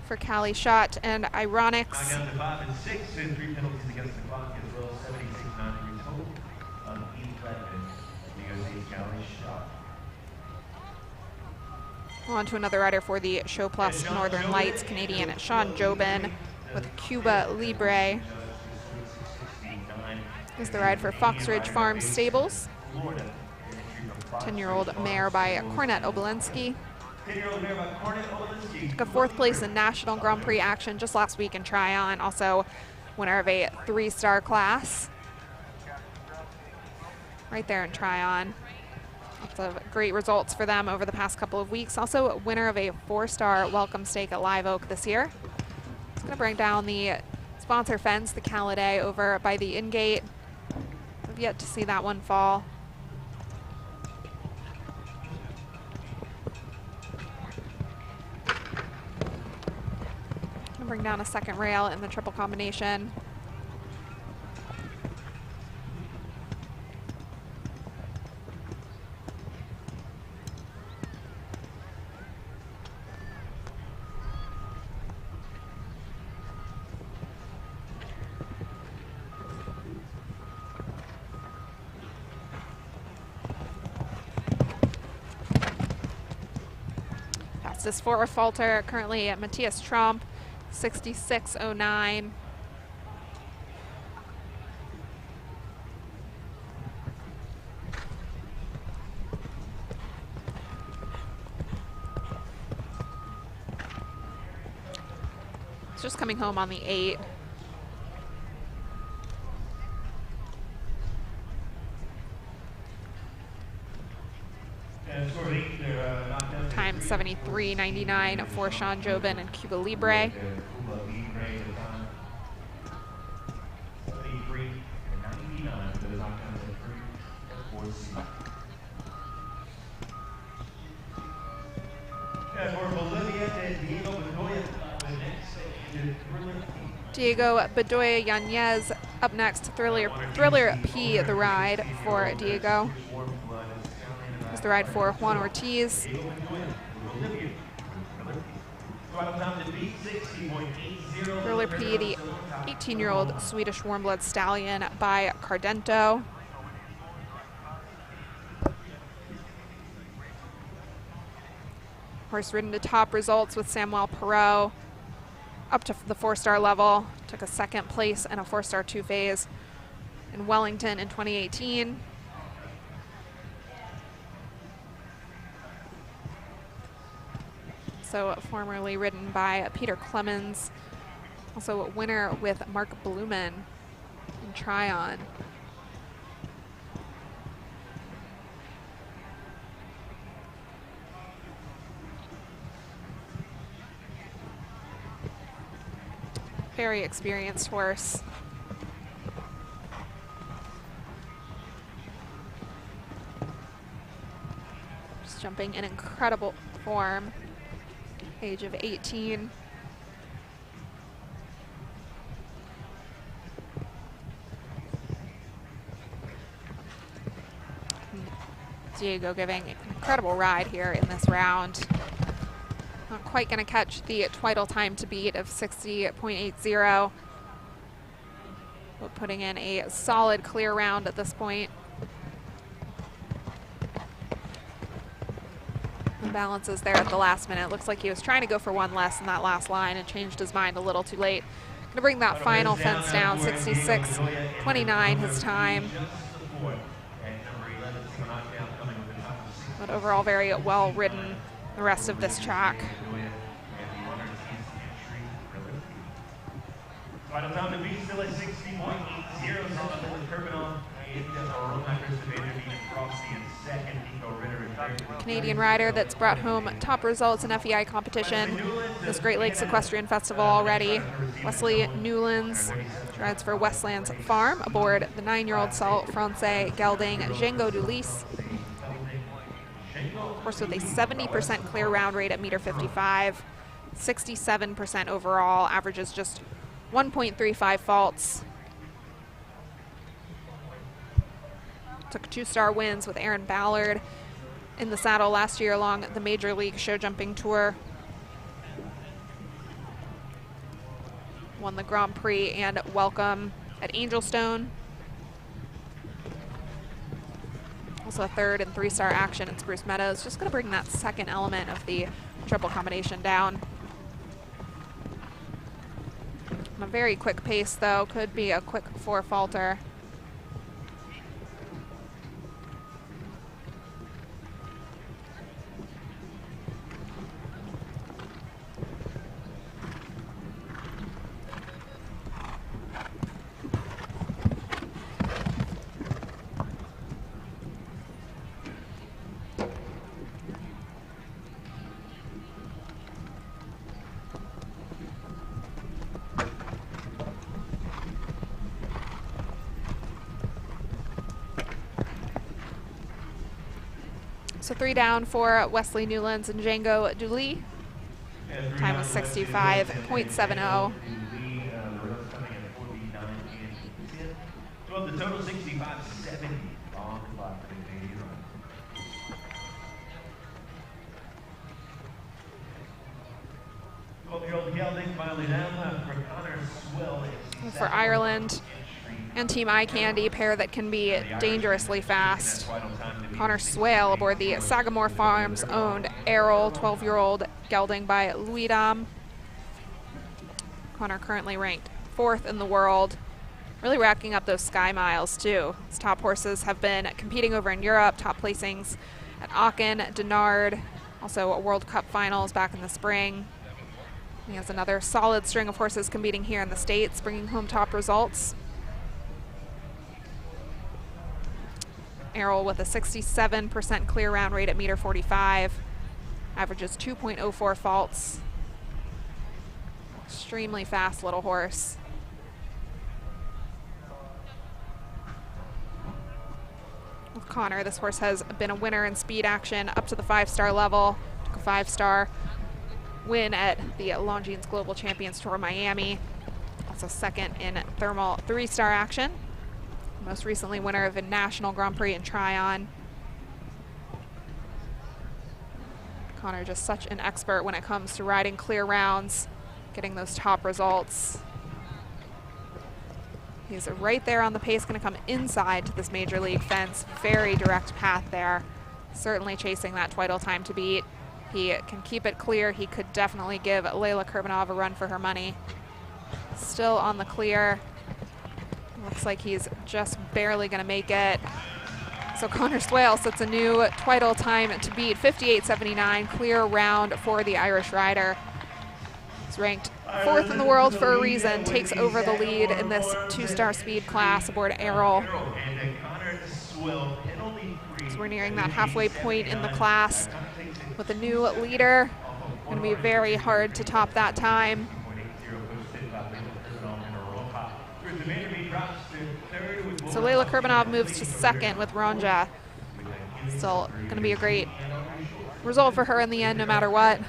for Callidae Shot and Ironics. Down to 5 and 6, and 3 penalties against the clock as well. 76.93 total on each weapon. USA's Callidae Shot. On to another rider for the Show Plus Northern Lights, Canadian Sean Jobin with Cuba Libre. Is the ride for Fox Ridge Farm Stables. 10-year-old mare by Cornet Obolensky. Took a 4th place in National Grand Prix action just last week in Tryon. Also winner of a 3-star class. Right there in Tryon. Lots of great results for them over the past couple of weeks. Also a winner of a 4-star welcome stake at Live Oak this year. It's going to bring down the sponsor fence, the Callidae, over by the in-gate. I've yet to see that one fall. Bring down a 2nd rail in the triple combination. Fastest for Falter currently at Matthias Trump. 66.09. It's just coming home on the 8. And score 8, they're knocked down. 73.99 for Sean Jobin and Cuba Libre. Diego Bedoya Yanez up next. Thriller P, the ride for Diego. It's the ride for Juan Ortiz. Thriller P, the 18-year-old Swedish warm-blood stallion by Cardento. Horse ridden to top results with Samuel Perot up to the 4-star level. Took a second place in a 4-star 2-phase in Wellington in 2018. So formerly ridden by Peter Clemens. Also a winner with Mark Blumen in Tryon. Very experienced horse. Just jumping in incredible form. Age of 18. Diego giving an incredible ride here in this round. Not quite going to catch the twiddle time to beat of 60.80, but putting in a solid clear round at this point. The balance is there at the last minute. Looks like he was trying to go for one less in that last line and changed his mind a little too late. Going to bring that final fence down, 66.29 his time. But overall very well ridden the rest of this track. Final time to beat still at 60.80. Canadian rider that's brought home top results in FEI competition this Great Lakes Equestrian Festival already. Wesley Newlands rides for Westlands Farm aboard the 9-year-old Salt Francais gelding Django Dulis. Of course, with a 70% clear round rate at ×55, 67% overall, averages just 1.35 faults. Took 2-star wins with Aaron Ballard in the saddle last year along the Major League Show Jumping Tour. Won the Grand Prix and Welcome at Angelstone. Also a 3rd and 3-star action at Spruce Meadows. Just going to bring that second element of the triple combination down. A very quick pace, though. Could be a quick 4-faulter. So 3 down for Wesley Newlands and Django Dulis. Time was 65.70. So of the total 65.70 on the clock for the Canadian run. Twelve-year-old gelding finally down for Connor Swell. For Ireland and Team Eye Candy, pair that can be dangerously fast. Connor Swale aboard the Sagamore Farms owned Errol, 12-year-old gelding by Louis Dam. Connor currently ranked 4th in the world. Really racking up those Sky Miles too. His top horses have been competing over in Europe, top placings at Aachen, Dinard, also World Cup finals back in the spring. He has another solid string of horses competing here in the States, bringing home top results. Errol with a 67% clear round rate at ×45. Averages 2.04 faults. Extremely fast little horse. With Connor, this horse has been a winner in speed action up to the 5-star level. Took a 5-star win at the Longines Global Champions Tour Miami. Also second in thermal 3-star action. Most recently winner of a National Grand Prix in Tryon. Connor just such an expert when it comes to riding clear rounds, getting those top results. He's right there on the pace, going to come inside to this major league fence. Very direct path there. Certainly chasing that Twiddle time to beat. He can keep it clear. He could definitely give Layla Kurbanov a run for her money. Still on the clear. Looks like he's just barely going to make it. So Connor Swale sets a new Twiddle time to beat, 58.79, clear round for the Irish rider. He's ranked 4th in the world for a reason, takes over the lead in this 2-star speed class aboard Errol. So we're nearing that halfway point in the class with a new leader. Going to be very hard to top that time. So Layla Kurbanov moves to 2nd with Ronja. Still going to be a great result for her in the end, no matter what.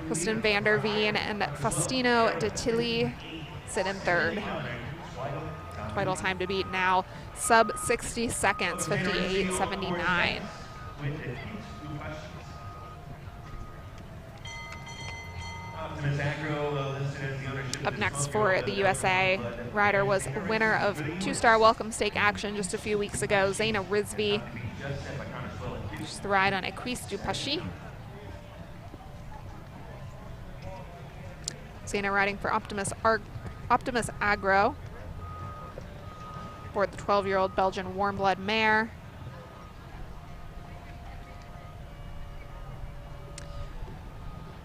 Kristen van der Veen and Faustino de Tilly sit in 3rd. Twiddle time to beat now, sub 60 seconds, 58.79. Up next for the USA, rider was winner of 2-star welcome stake action just a few weeks ago, Zaina Rizvi. Just the ride on Equise du Pachi. Zaina riding for Optimus Agro aboard the 12-year-old Belgian warm blood mare.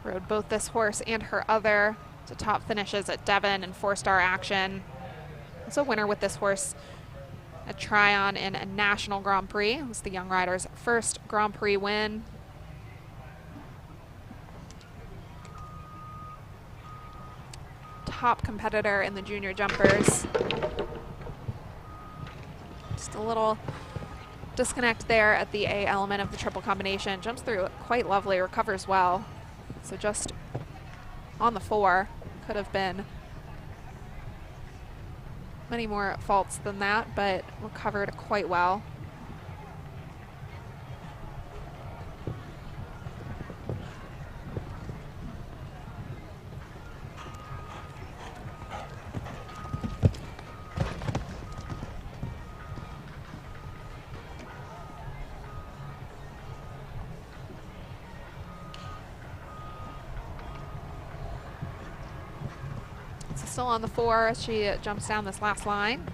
Rode both this horse and her other to top finishes at Devon and 4-star action. Also winner with this horse at Tryon in a National Grand Prix. It was the young rider's first Grand Prix win. Top competitor in the junior jumpers. Just a little disconnect there at the A element of the triple combination. Jumps through quite lovely, recovers well. So just on the 4, could have been many more faults than that, but recovered quite well. Still on the 4 as she jumps down this last line.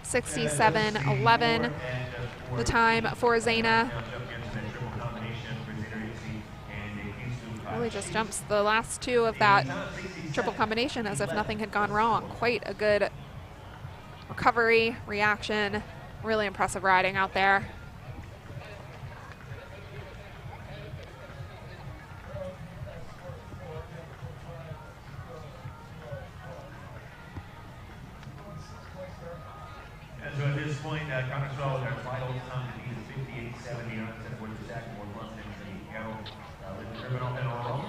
67.11 the time for Zaina. Really just jumps the last 2 of that triple combination as if nothing had gone wrong. Quite a good recovery, reaction, really impressive riding out there. So at this point, Connor Swell with our final time to beat 58.70 on set for the second one, London, the Arrow, with the criminal and all.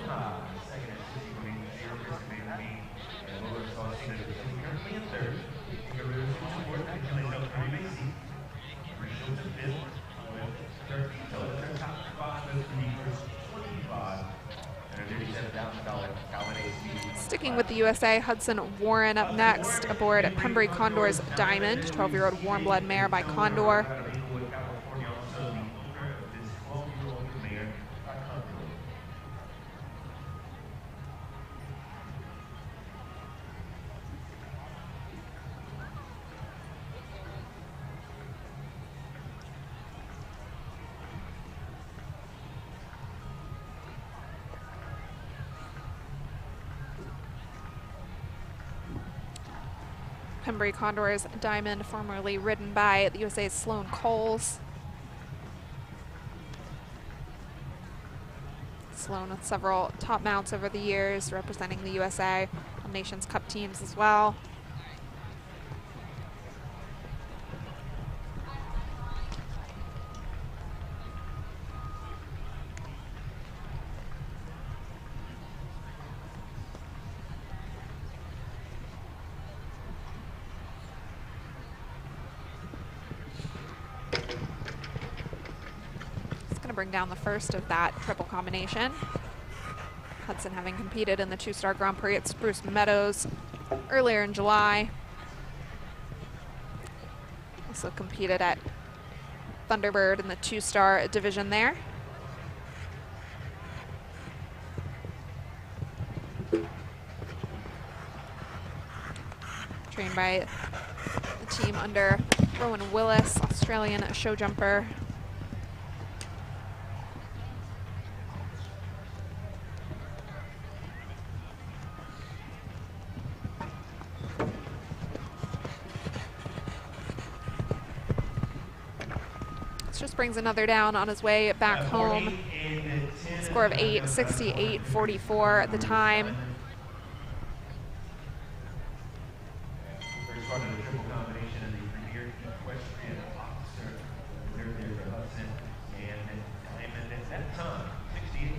Second is 60.80, Kristen van der Veen, and Lola Faustino de Tilly currently in 3rd. Inga Rose in 4th, and Kelly Del Curry Macy. Rachel to 5th, with 13. So that's our top 5 of the first 25. And a $37,000 Callidae speed. Sticking with the USA, Hudson Warren up next aboard Pembrey Condor's Diamond, 12-year-old warm blood mare by Condor. Pembrey Condor's Diamond, formerly ridden by the USA's Sloane Coles. flown with several top mounts over the years, representing the USA on Nations Cup teams as well. Bring down the first of that triple combination. Hudson having competed in the two-star Grand Prix at Spruce Meadows earlier in July. Also competed at Thunderbird in the two-star division there. Trained by the team under Rowan Willis, Australian show jumper. Just brings another down on his way back home. Score of 8:68.44 at the time. First part of the triple combination of the premier equestrian officer, third there for Hudson, and Diamond at that time, 68.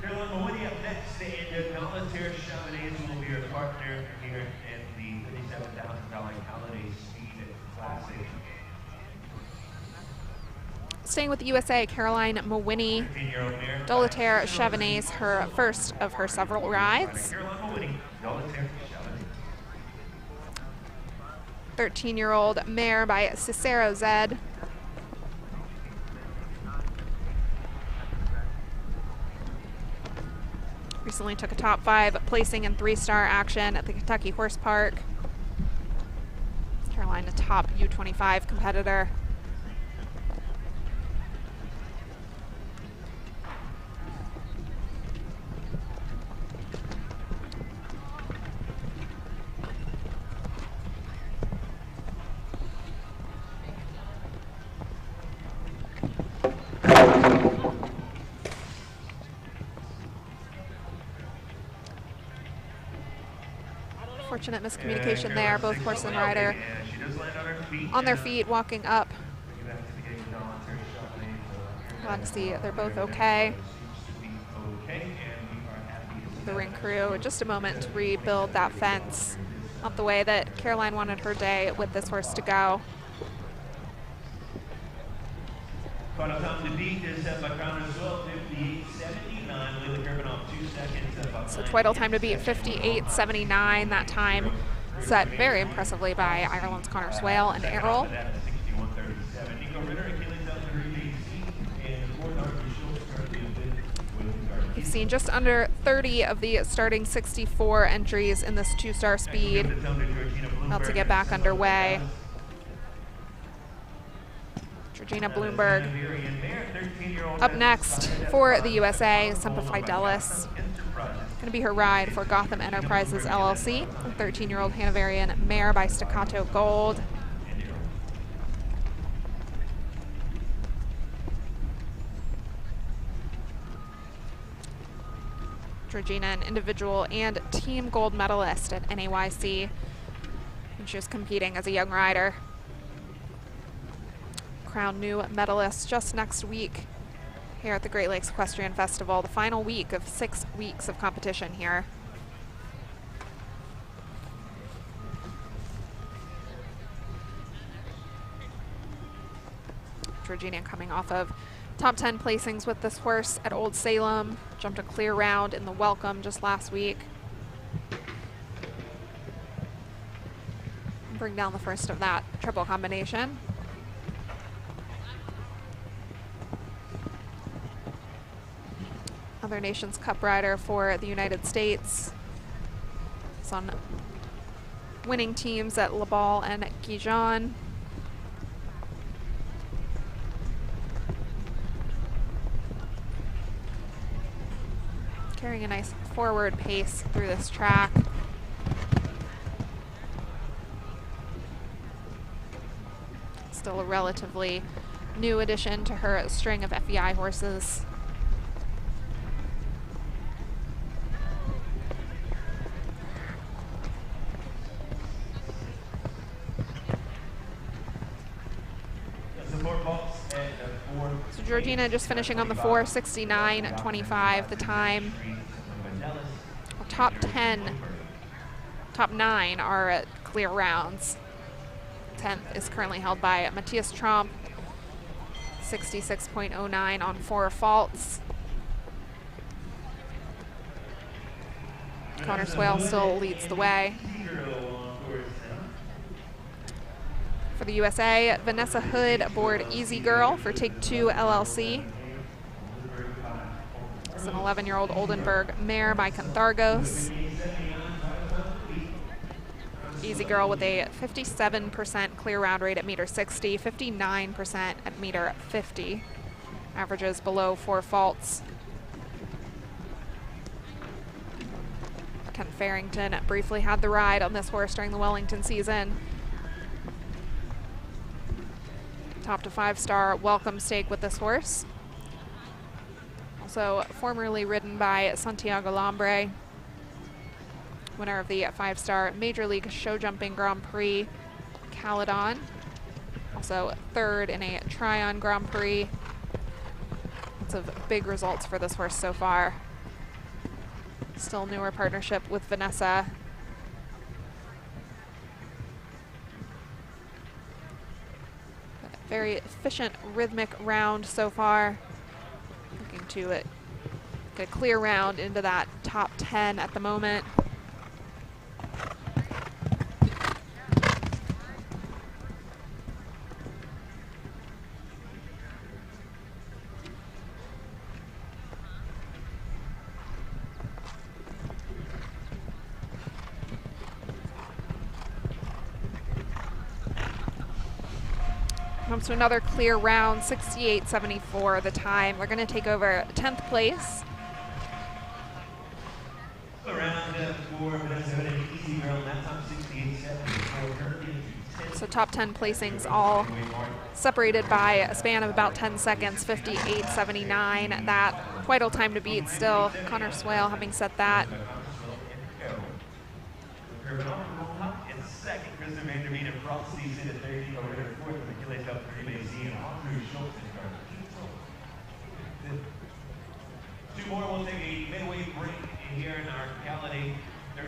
Caroline Mawini up next, and Callidae Chavanez will be your partner here in the $37,000 Callidae Speed Classic. Staying with the USA, Caroline Mawini, Callidae Chavanez, her first of her several rides. 13-year-old mare by Cicero Zed. Recently took a top 5 placing in 3-star action at the Kentucky Horse Park. Caroline, a top U25 competitor. Unfortunate miscommunication there, both horse and rider on their feet, walking up. Glad to see they're both okay. The ring crew, just a moment to rebuild that fence. Not the way that Caroline wanted her day with this horse to go. Final time to beat is Bacana 58.79, Leila Kerbanov 2 seconds. So Twiddle time to beat 58.79. That time set very impressively by Ireland's Connor Swale and Errol. We've seen just under 30 of the starting 64 entries in this 2-star speed. About to get back underway. Georgina Bloomberg up next for the USA, Semper Fidelis. Going to be her ride for Gotham Enterprises LLC, a 13-year-old Hanoverian mare by Staccato Gold. Georgina, an individual and team gold medalist at NAYC, and she was competing as a young rider. Crowned new medalist just next week here at the Great Lakes Equestrian Festival, the final week of 6 weeks of competition here. Georgina coming off of top 10 placings with this horse at Old Salem, jumped a clear round in the Welcome just last week. Bring down the first of that triple combination. Other Nations Cup rider for the United States. It's on winning teams at La Balle and Gijon. Carrying a nice forward pace through this track. Still a relatively new addition to her string of FEI horses. Georgina just finishing on the 4, 69.25 the time. Our top 9 are clear rounds. 10th is currently held by Matthias Tromp, 66.09 on 4 faults. Connor Swale still leads the way. For the USA, Vanessa Hood aboard Easy Girl for Take 2 LLC. It's an 11-year-old Oldenburg mare by Canthargos. Easy Girl with a 57% clear round rate at meter 60, 59% at meter 50. Averages below 4 faults. Ken Farrington briefly had the ride on this horse during the Wellington season. Top to 5-star welcome stake with this horse. Also formerly ridden by Santiago Lambre, winner of the 5-star Major League Show Jumping Grand Prix Callidae. Also 3rd in a Tryon Grand Prix. Lots of big results for this horse so far. Still newer partnership with Vanessa. Very efficient, rhythmic round so far. Looking to get a clear round into that top 10 at the moment. Comes to another clear round, 68.74 the time. We're going to take over 10th place. So top 10 placings all separated by a span of about 10 seconds, 58.79. That vital time to beat still. Connor Swale having set that. Two more, we'll take a midway break here in our Callidae $37,000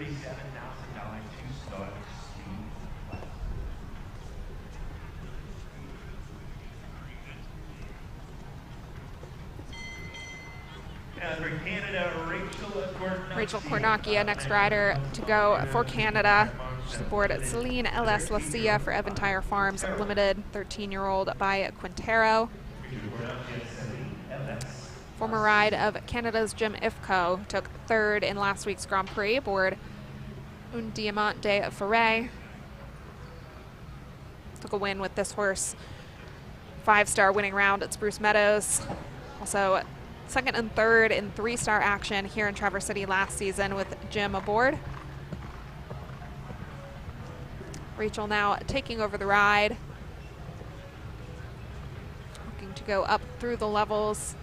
2-star speed class. And for Canada, Rachel Cornacchia, next rider to go for Canada. She's aboard Celine LS Lacia for Eventire Farms Limited, 13-year-old by Quintero. Former ride of Canada's Jim Ifco, took 3rd in last week's Grand Prix aboard Un Diamant de Ferret. Took a win with this horse. 5-star winning round at Spruce Meadows. Also 2nd and 3rd in 3-star action here in Traverse City last season with Jim aboard. Rachel now taking over the ride. Looking to go up through the levels.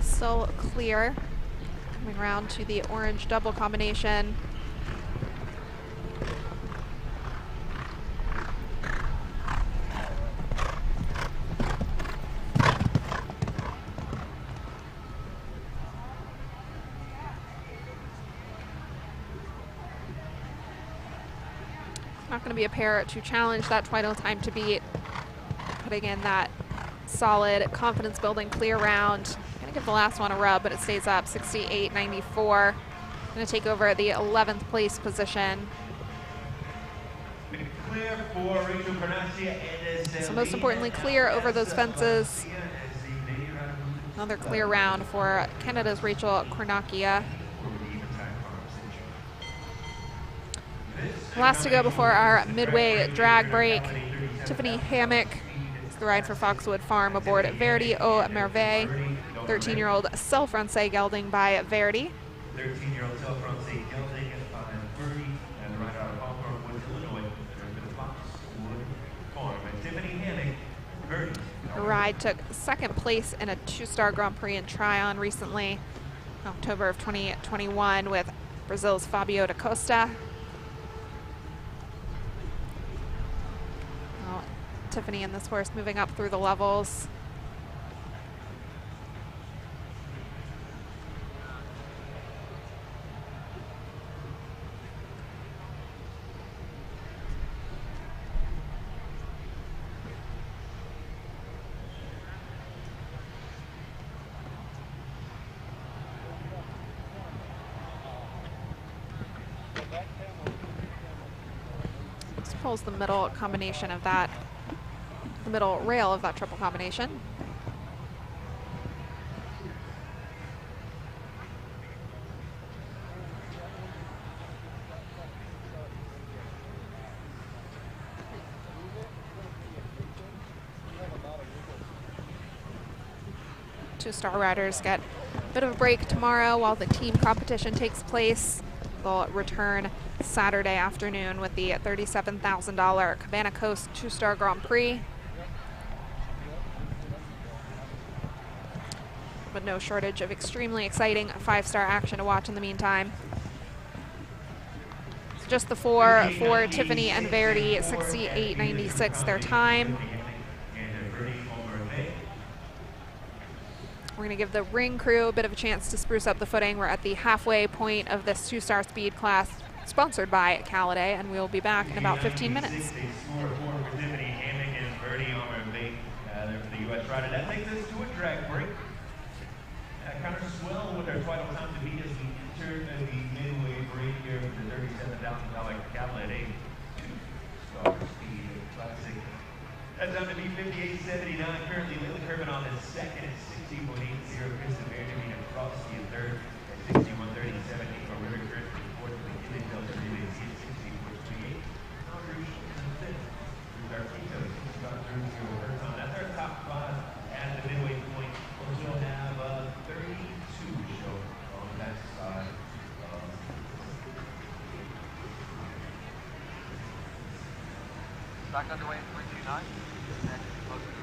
Still clear. Coming around to the orange double combination. Not going to be a pair to challenge that Twiddle time to beat. Putting in that solid confidence building clear round. Gonna give the last one a rub, but it stays up, 68.94. Gonna take over the 11th place position. Clear for Rachel Cornacchia and So most importantly, clear over those fences. Another clear round for Canada's Rachel Kornakia. Last to go before our midway drag break, Tiffany Hammock is the ride for Foxwood Farm aboard Verdi Au Merveille. 13-year-old Cell Francais gelding by Verdi. 13-year-old Cell Francais gelding by Verdi, and the rider out of Hawthorne Woods, Illinois, for the Foxwood Farm. And Tiffany Hammock, Verdi. The ride took second place in a two-star Grand Prix in Tryon recently, October of 2021, with Brazil's Fabio da Costa. Well, Tiffany and this horse moving up through the levels. Pulls the middle combination of that, the middle rail of that triple combination. Two-star riders get a bit of a break tomorrow while the team competition takes place. They'll return Saturday afternoon with the $37,000 Cabana Coast two-star Grand Prix. But no shortage of extremely exciting five-star action to watch in the meantime. It's just the four for Tiffany and Verdi, 68.96 their time. We're going to give the ring crew a bit of a chance to spruce up the footing. We're at the halfway point of this two-star speed class, sponsored by Callidae, and we'll be back in about 15 minutes. They score four for Tiffany Hammock and Verdi on their there for the U.S. rider. That takes us to a drag break. Kind of swell with our final time to beat as we enter the midway break here with the $37,000 Callidae two-star speed classic. That's down to be 58.79. Currently, Lily Kervin on is second at 60.80. Kristen Benjamin and Frosty in third at 61.30. 70 for River Chris in fourth. McKinley Delta Relay at 64.28. Andrew Schultz in fifth. Darquito, Scott Drews here with her time. That's our top five at the midway point. We'll have 32 show on that side. Back underway in 329. Next, closing.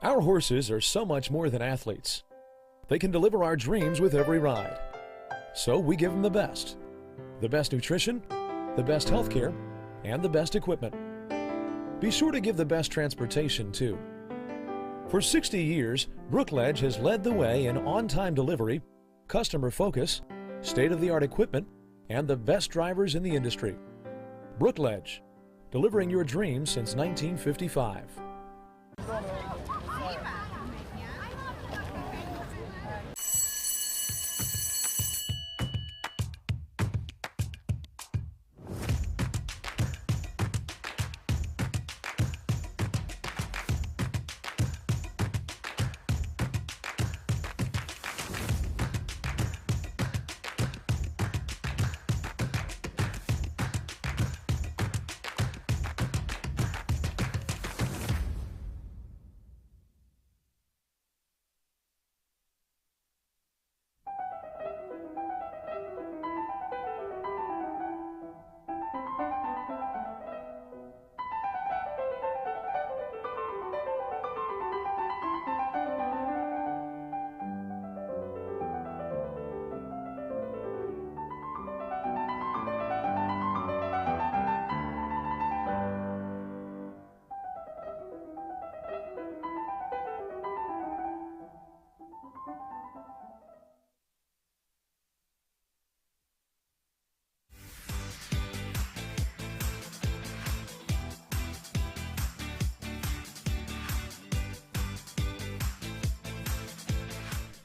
Our horses are so much more than athletes. They can deliver our dreams with every ride. So we give them the best nutrition, the best health care, and the best equipment. Be sure to give the best transportation too. For 60 years, Brookledge has led the way in on-time delivery, customer focus, state-of-the-art equipment, and the best drivers in the industry. Brookledge, delivering your dreams since 1955.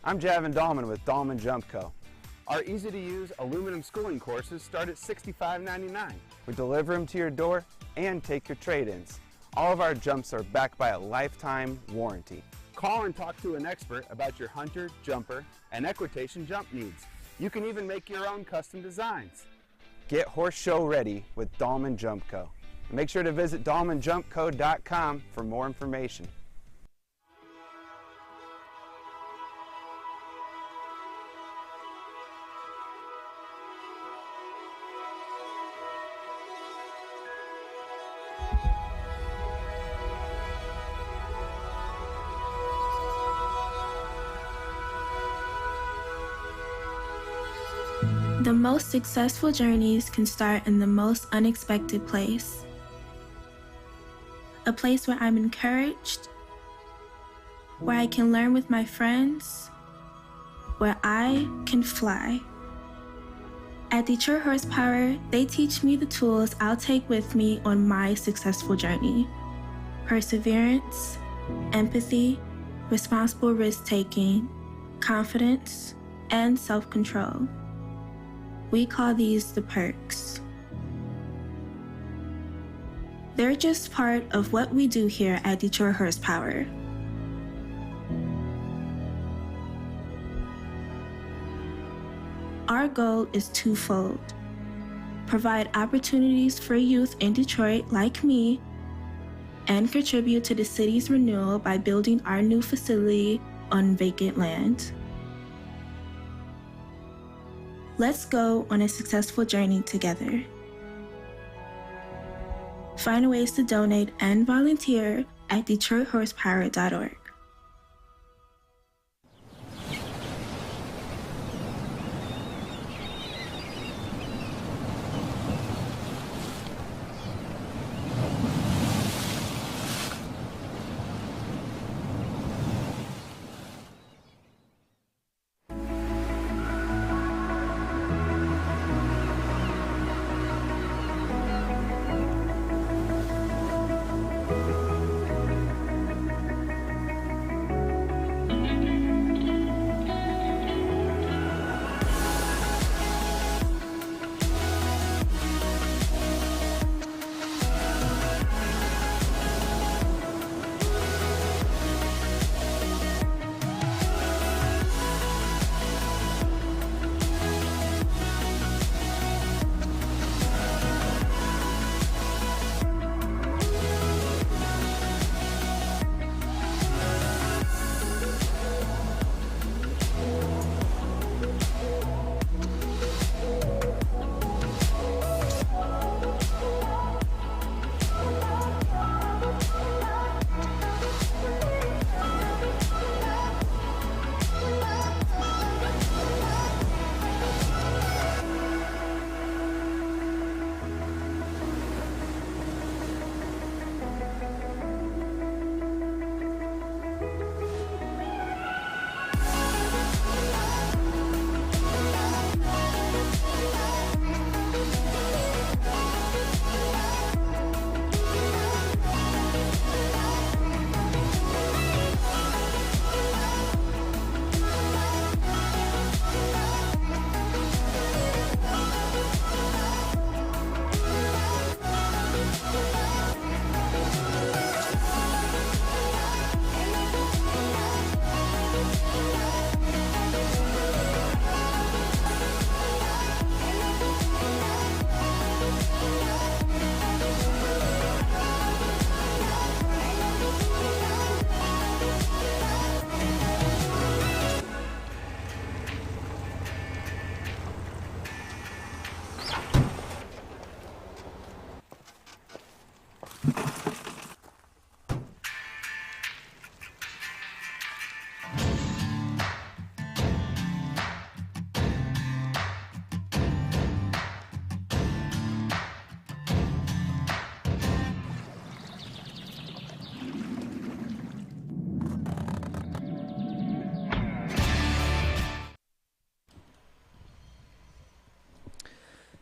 I'm Javin Dahlman with Dahlman Jump Co. Our easy-to-use aluminum schooling courses start at $65.99. We deliver them to your door and take your trade-ins. All of our jumps are backed by a lifetime warranty. Call and talk to an expert about your hunter, jumper, and equitation jump needs. You can even make your own custom designs. Get horse show ready with Dahlman Jump Co. And make sure to visit dahlmanjumpco.com for more information. The most successful journeys can start in the most unexpected place. A place where I'm encouraged, where I can learn with my friends, where I can fly. At Detroit Horsepower, they teach me the tools I'll take with me on my successful journey. Perseverance, empathy, responsible risk-taking, confidence, and self-control. We call these the perks. They're just part of what we do here at Detroit Horsepower. Our goal is twofold: provide opportunities for youth in Detroit like me, and contribute to the city's renewal by building our new facility on vacant land. Let's go on a successful journey together. Find ways to donate and volunteer at DetroitHorsepower.org.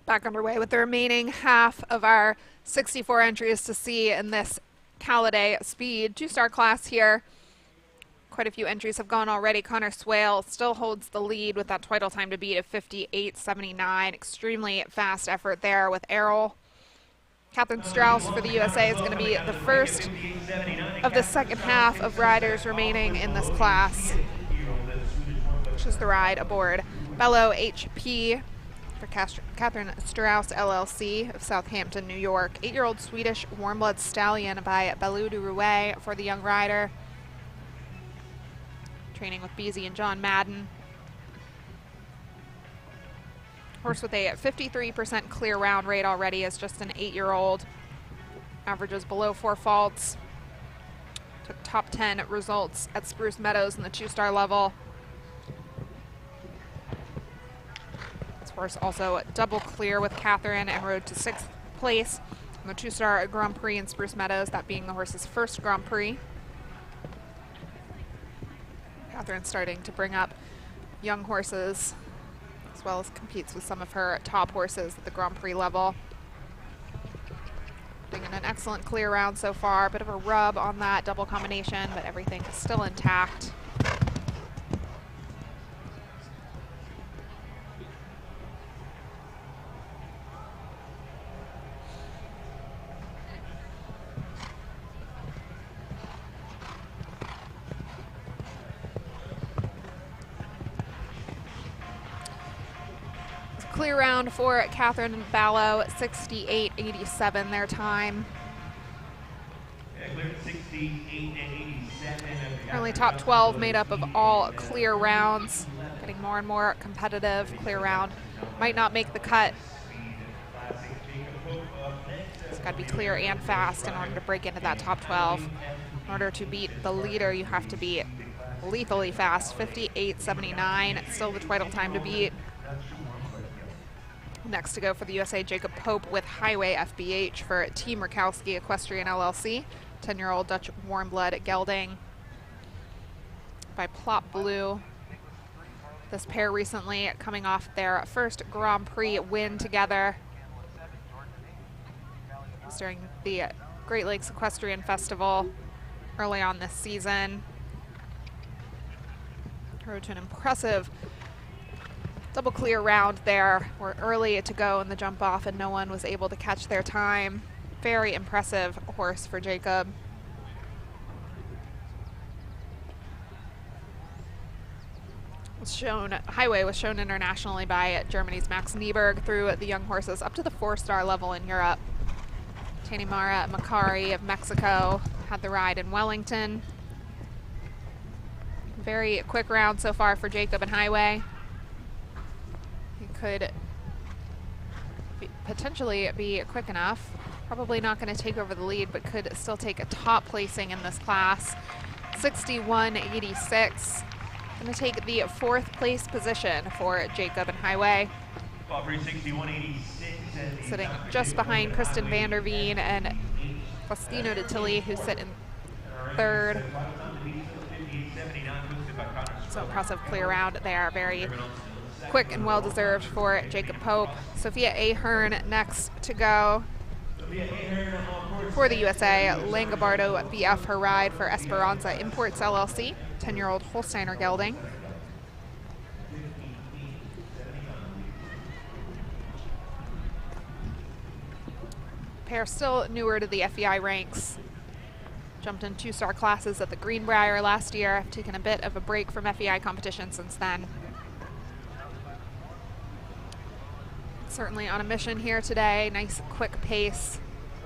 Back underway with the remaining half of our 64 entries to see in this Callidae Speed 2-star class here. Quite a few entries have gone already. Connor Swale still holds the lead with that twiddle time to beat of 58.79. Extremely fast effort there with Errol. Catherine Strauss for the USA is going to be the first of the second half of riders remaining in this class, which is the ride aboard Bello HP for Catherine Strauss LLC of Southampton, New York. 8-year-old Swedish warm-blood stallion by Bello de Rouet for the young rider. Training with Beasy and John Madden. Horse with a 53% clear round rate already as just an 8-year-old. Averages below 4 faults. Took top 10 results at Spruce Meadows in the 2-star level. This horse also double clear with Catherine and rode to 6th place in the 2-star Grand Prix in Spruce Meadows, that being the horse's first Grand Prix. Catherine starting to bring up young horses, as well as competes with some of her top horses at the Grand Prix level. Putting in an excellent clear round so far. A bit of a rub on that double combination, but everything is still intact. Clear round for Catherine and Ballo, 68.87 their time. Currently top 12 made up of all clear rounds. Getting more and more competitive. Clear round might not make the cut. It's got to be clear and fast in order to break into that top 12. In order to beat the leader, you have to be lethally fast. 58.79, still the twiddle time to beat. Next to go for the USA, Jacob Pope with Highway FBH for Team Rakowski Equestrian LLC. 10-year-old Dutch warm-blood gelding by Plot Blue. This pair recently coming off their first Grand Prix win together. It was during the Great Lakes Equestrian Festival early on this season. Rode to an impressive double clear round there. We're early to go in the jump off and no one was able to catch their time. Very impressive horse for Jacob. Highway was shown internationally by Germany's Max Nieberg through the young horses up to the 4-star level in Europe. Tanimara Macari of Mexico had the ride in Wellington. Very quick round so far for Jacob and Highway. Could potentially be quick enough. Probably not going to take over the lead, but could still take a top placing in this class. 61.86. Going to take the 4th place position for Jacob and Highway. Sitting just behind Kristen Vanderveen and Faustino de Tilly, who sit in 3rd. So impressive clear round there. Very quick and well-deserved for Jacob Pope. Sophia Ahern next to go for the USA. Langobardo BF her ride for Esperanza Imports LLC. 10-year-old Holsteiner gelding. Pair still newer to the FEI ranks. Jumped in 2-star classes at the Greenbrier last year. I've taken a bit of a break from FEI competition since then. Certainly on a mission here today. Nice quick pace,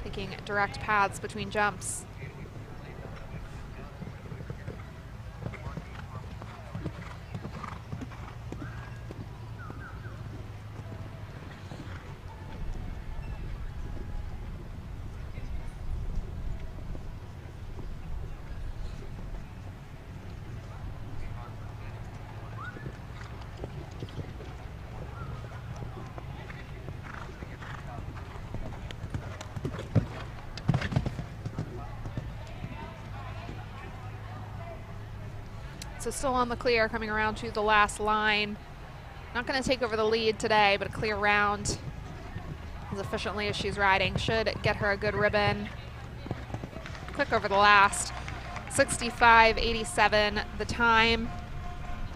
taking direct paths between jumps. So still on the clear, coming around to the last line. Not going to take over the lead today, but a clear round as efficiently as she's riding should get her a good ribbon. Quick over the last. 65.87 the time.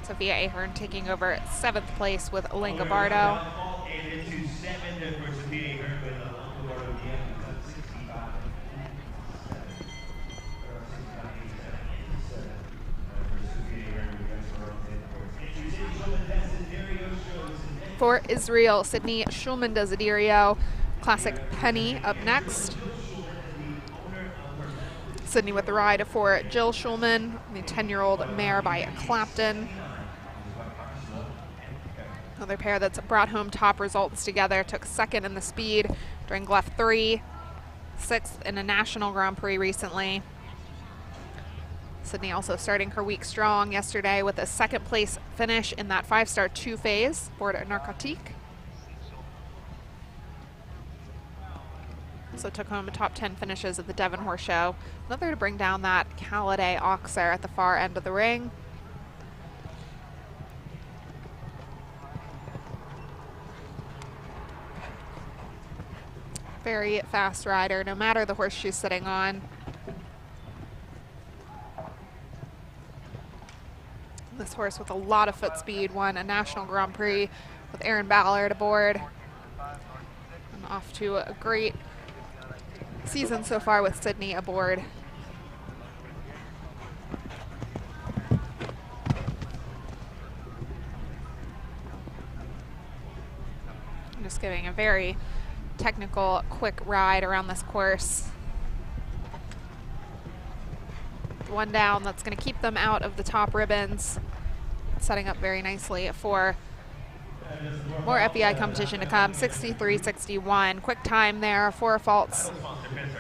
Sophia Ahern taking over 7th place with Langobardo. And into 7th for Sophia Ahern with Langobardo again. 65.87. For Israel, Sydney Schulman Desiderio. Classic Penny up next. Sydney with the ride for Jill Schulman, the 10-year-old mare by Clapton. Another pair that's brought home top results together, took 2nd in the speed during Gluff 3, 6th in a national Grand Prix recently. Sydney also starting her week strong yesterday with a 2nd place finish in that 5-star 2 phase aboard Narcotique. Also took home top 10 finishes at the Devon Horse Show. Another to bring down that Callidae Oxer at the far end of the ring. Very fast rider, no matter the horse she's sitting on. This horse with a lot of foot speed won a national Grand Prix with Aaron Ballard aboard. And off to a great season so far with Sydney aboard. I'm just giving a very technical, quick ride around this course. One down, that's going to keep them out of the top ribbons, setting up very nicely for more FEI competition to come. 63.61, quick time there, 4 faults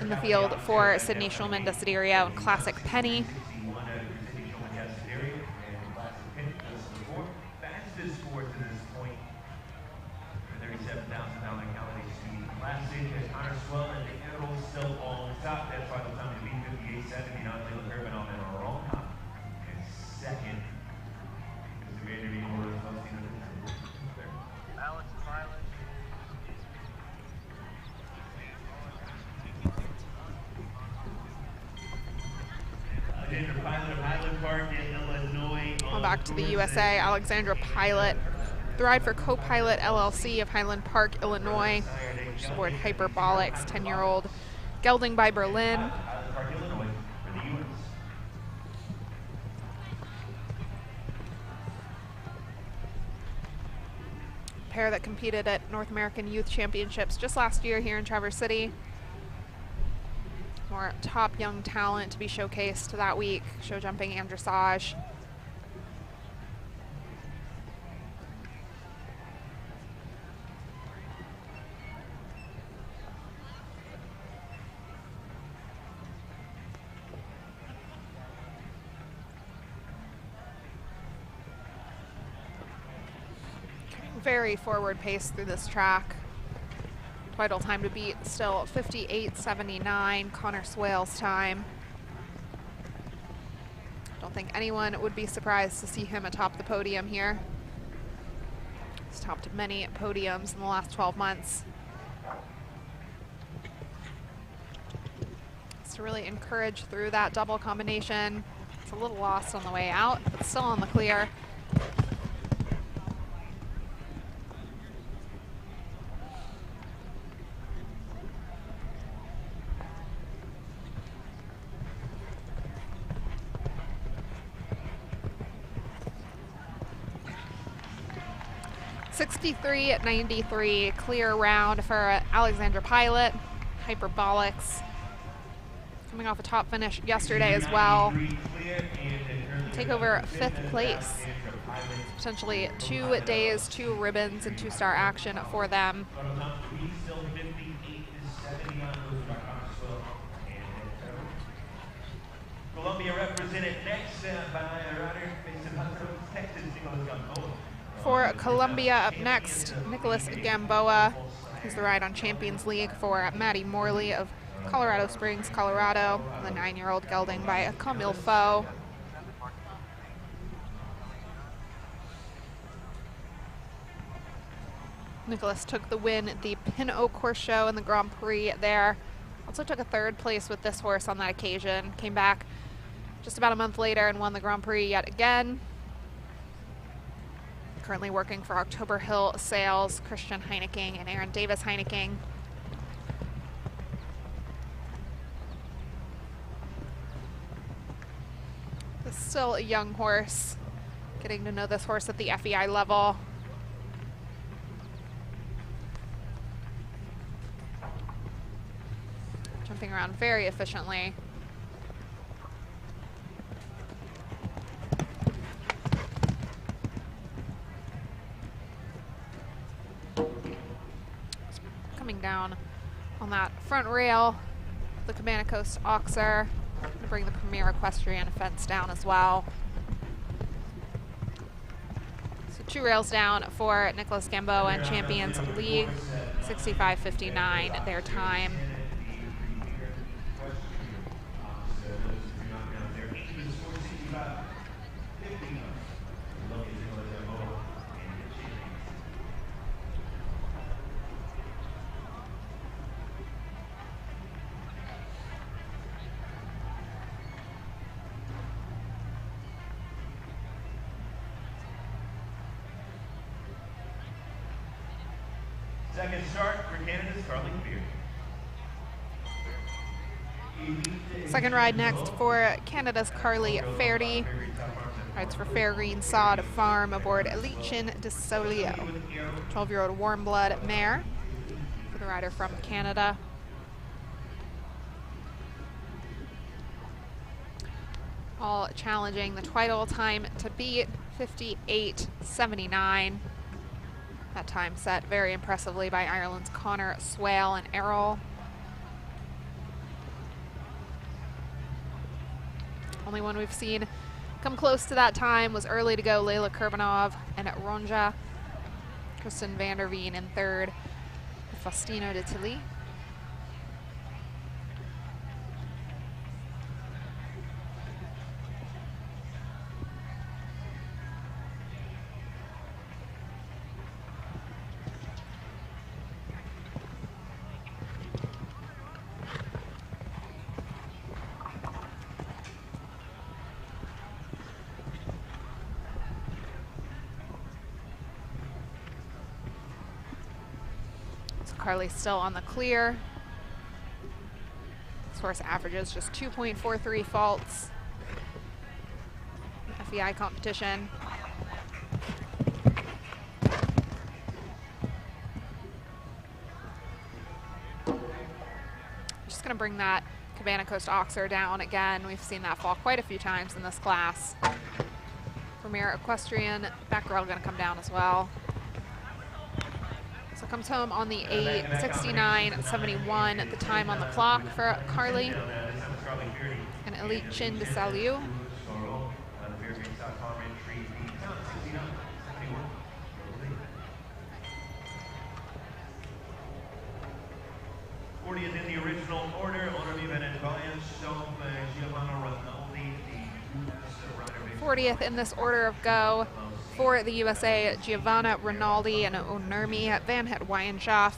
in the field for Sydney Schulman Desiderio and Classic Penny. Fastest sport to this point. $37,000 Callidae Speed Classic. Connor Swell and the Animals still on top. That's why the time to beat 58.70. Not Leland Urban on in a wrong time. And 2nd is the major being ordered of Alex Violet. Alexandra Pilot of Highland Park in Illinois. On back to the USA, Alexandra Pilot. The ride for Co-Pilot LLC of Highland Park, Illinois. She's aboard Hyperbolics, 10-year-old gelding by Berlin. Highland Park, Illinois for the U.S. Pair that competed at North American Youth Championships just last year here in Traverse City. More top young talent to be showcased that week. Show jumping and dressage. Very forward pace through this track. Vital time to beat still 58.79, Connor Swale's time. Don't think anyone would be surprised to see him atop the podium here. He's topped many podiums in the last 12 months. Just to really encourage through that double combination. It's a little lost on the way out, but still on the clear. $63.93 clear round for Alexandra Pilot. Hyperbolics coming off a top finish yesterday as well. Take over 5th place. Potentially 2 days, 2 ribbons, and 2-star action for them. Columbia represented next by rider based in Texas, Nicholas Gamboa. For Columbia up next, Nicholas Gamboa, who's the ride on Champions League for Maddie Morley of Colorado Springs, Colorado, the 9-year-old gelding by Camille Foe. Nicholas took the win at the Pin Oak Horse Show in the Grand Prix there. Also took a 3rd place with this horse on that occasion. Came back just about a month later and won the Grand Prix yet again. Currently working for October Hill Sales, Christian Heineking and Aaron Davis Heineking. This is still a young horse. Getting to know this horse at the FEI level. Jumping around very efficiently. Coming down on that front rail, the Cabana Coast Oxer. To bring the Premier Equestrian fence down as well. So 2 rails down for Nicholas Gamboa and Champions League, 65.59 their time. Second start for Canada's Carly Beard. Second ride next for Canada's Carly Fairdy. Rides for Fairgreen Sod Farm aboard Elichin de Solio. 12-year-old warm blood mare for the rider from Canada. All challenging the title time to beat, 58.79. That time set very impressively by Ireland's Connor Swale and Errol. Only one we've seen come close to that time was early to go Layla Kurbanov and Ronja. Kristen van der Veen in third, Faustino de Tilly. Carly still on the clear. This horse averages just 2.43 faults. FEI competition. Just gonna bring that Cabana Coast Oxer down again. We've seen that fall quite a few times in this class. Premier Equestrian, back rail gonna come down as well. So comes home on the 8:69.71 at the time on the clock for Carly and Elichin de Solio. 40th in the original order. 40th in this order of go for the USA, Giovanna Rinaldi and Onermi Van Het Weyenschaff,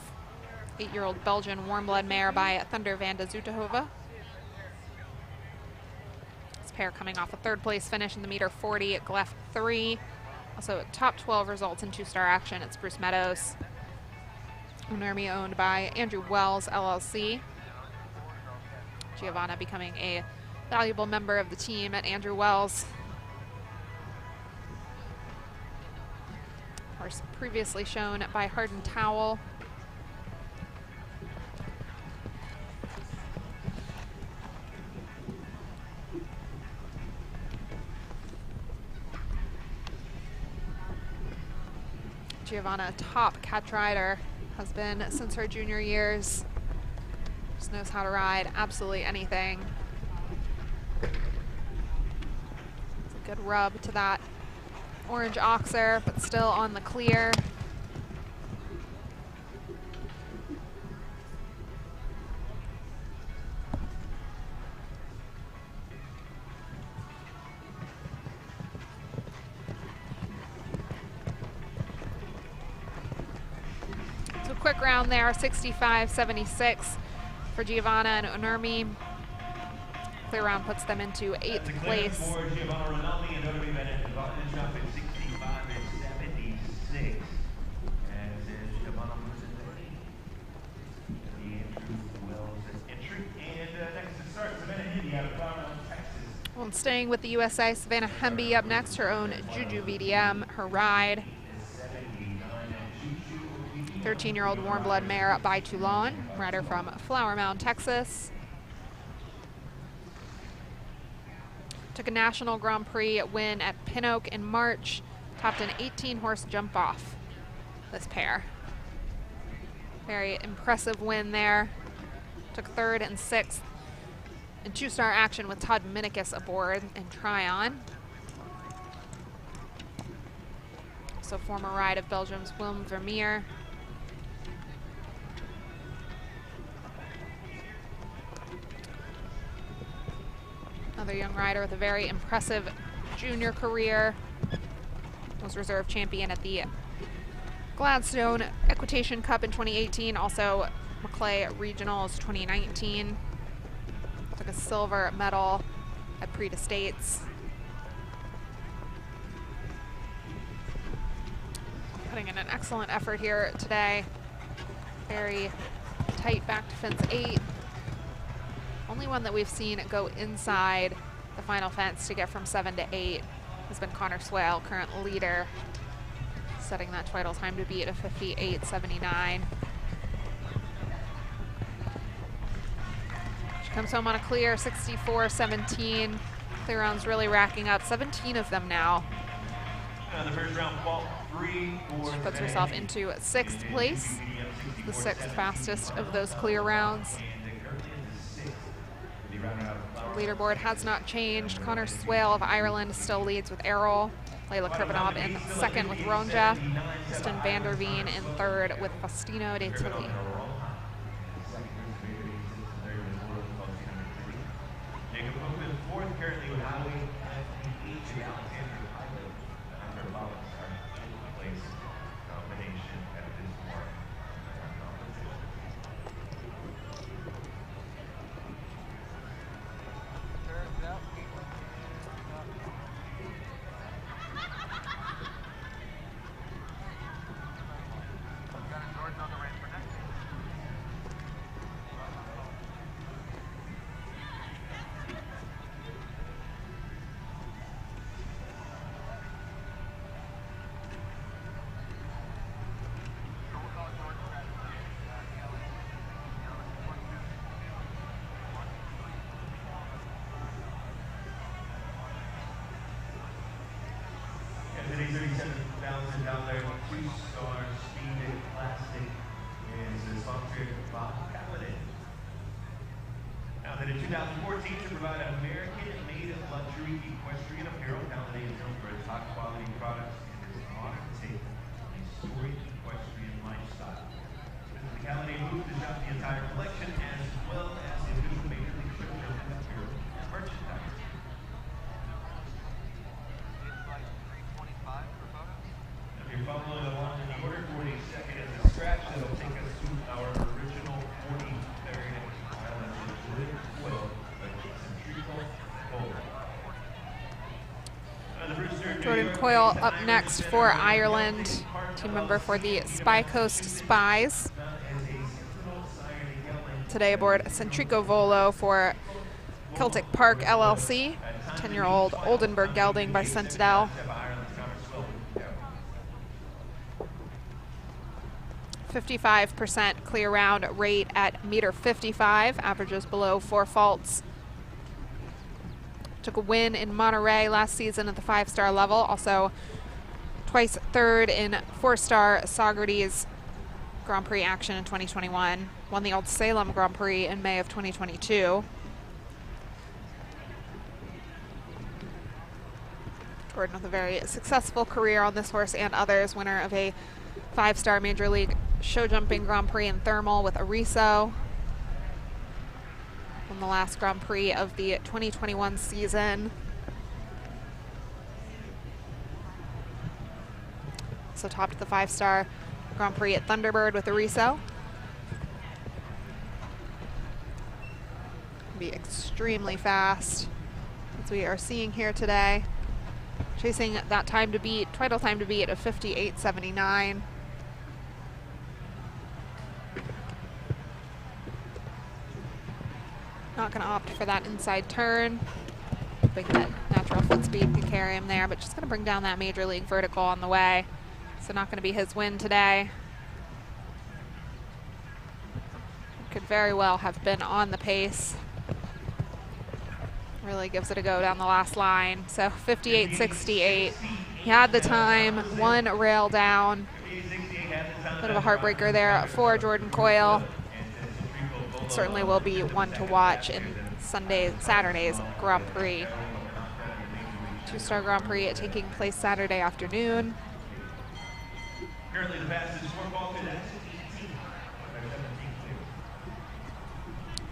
8-year-old Belgian warm blood mare by Thunder van de Zutenhoven. This pair coming off a 3rd place finish in the meter 40 at Glef 3. Also top 12 results in 2-star action at Spruce Meadows. Onermi owned by Andrew Wells LLC. Giovanna becoming a valuable member of the team at Andrew Wells. Horse previously shown by Hardin Towel. Giovanna, a top catch rider, has been since her junior years. Just knows how to ride absolutely anything. It's a good rub to that orange oxer, but still on the clear. So quick round there, 65.76 for Giovanna and Onermi. clear round puts them into 8th place. For Giovanni Rinaldi and Notre Dame divided jump at 65 and 76. As Giovanni moves into the Andrew Wells entry. And next to start, Savannah Hindi out of Flower, Texas. Well, and staying with the USA, Savannah Hemby up next, her own Juju VDM, her ride. 13-year-old warm blood mare by Toulon, rider from Flower Mound, Texas. Took a National Grand Prix win at Pin Oak in March, topped an 18-horse jump off, this pair. Very impressive win there. Took 3rd and 6th in 2-star action with Todd Minikis aboard in Tryon. So former ride of Belgium's Willem Vermeer. Another young rider with a very impressive junior career. Was reserve champion at the Gladstone Equitation Cup in 2018, also Maclay Regionals 2019. Took a silver medal at Prix d'Estates. Putting in an excellent effort here today. Very tight back to fence 8. Only one that we've seen go inside the final fence to get from 7 to 8 has been Connor Swale, current leader, setting that title time to beat at 58.79. She comes home on a clear 64.17. Clear rounds really racking up, 17 of them now. The first round fault 3 for She puts herself into 6th place, the 6th fastest of those clear rounds. Leaderboard has not changed. Connor Swale of Ireland still leads with Errol. Layla Krivanov in 2nd with Ronja. Kristen Vanderveen in 3rd with Faustino de Tilly. Jacob Hogan 4th, currently with Howie. Place combination at this mark. $37,000 2-star speed classic is sponsored by Callidae. Now that in 2014 to provide American-made luxury equestrian apparel, Callidae is known for its high-quality products and its modern take on a storied equestrian lifestyle. Visit the Callidae booth to shop the entire collection as well as the official Major League Show and apparel merchandise. If you're following along in the order, 42nd is the scratch. That'll take us to our original 43rd Island Jordan Coyle up next for Ireland, team member for the Spy Coast Spies. Today aboard Centrico Volo for Celtic Park LLC, 10-year-old Oldenburg gelding by Sentinel. 55% clear round rate at meter 55, averages below 4 faults. Took a win in Monterey last season at the 5-star level, also twice 3rd in 4-star Socrates Grand Prix action in 2021. Won the Old Salem Grand Prix in May of 2022. Jordan with a very successful career on this horse and others, winner of a 5-star Major League Show Jumping Grand Prix in Thermal with Ariso. Won the last Grand Prix of the 2021 season. So topped the 5-star Grand Prix at Thunderbird with Ariso. be extremely fast, as we are seeing here today. Chasing that time to beat, twital time to beat of 58.79. Not going to opt for that inside turn. Hoping that natural foot speed can carry him there, but just going to bring down that major league vertical on the way. So not going to be his win today. Could very well have been on the pace. Really gives it a go down the last line. So 58.68. He had the time, one rail down. Bit of a heartbreaker there for Jordan Coyle. Certainly will be one to watch in Saturday's Grand Prix. Two-star Grand Prix taking place Saturday afternoon. Currently the fastest scoreboard is 18.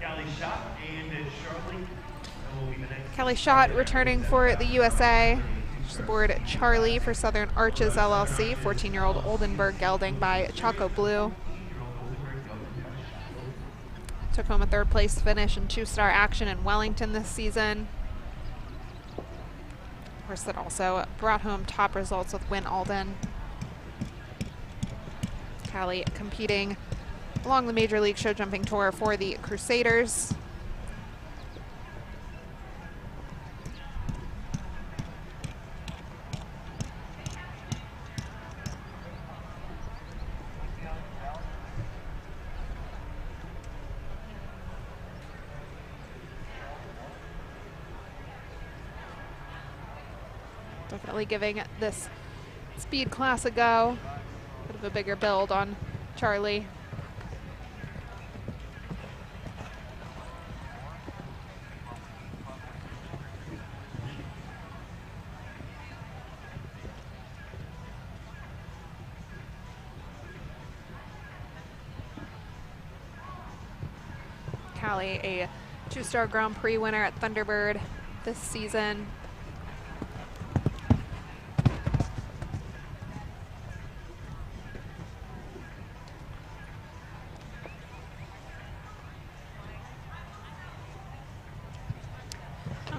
Callie Schott and Charlie will be the next. Kelly Schott returning for the USA. She's aboard Charlie for Southern Arches LLC, 14-year-old Oldenburg gelding by Choco Blue. Took home a third place finish in two-star action in Wellington this season. Of course, that also brought home top results with Win Alden. Callie competing along the Major League Show Jumping Tour for the Crusaders. Definitely giving this speed class a go. Bit of a bigger build on Charlie. Callie, a two-star Grand Prix winner at Thunderbird this season.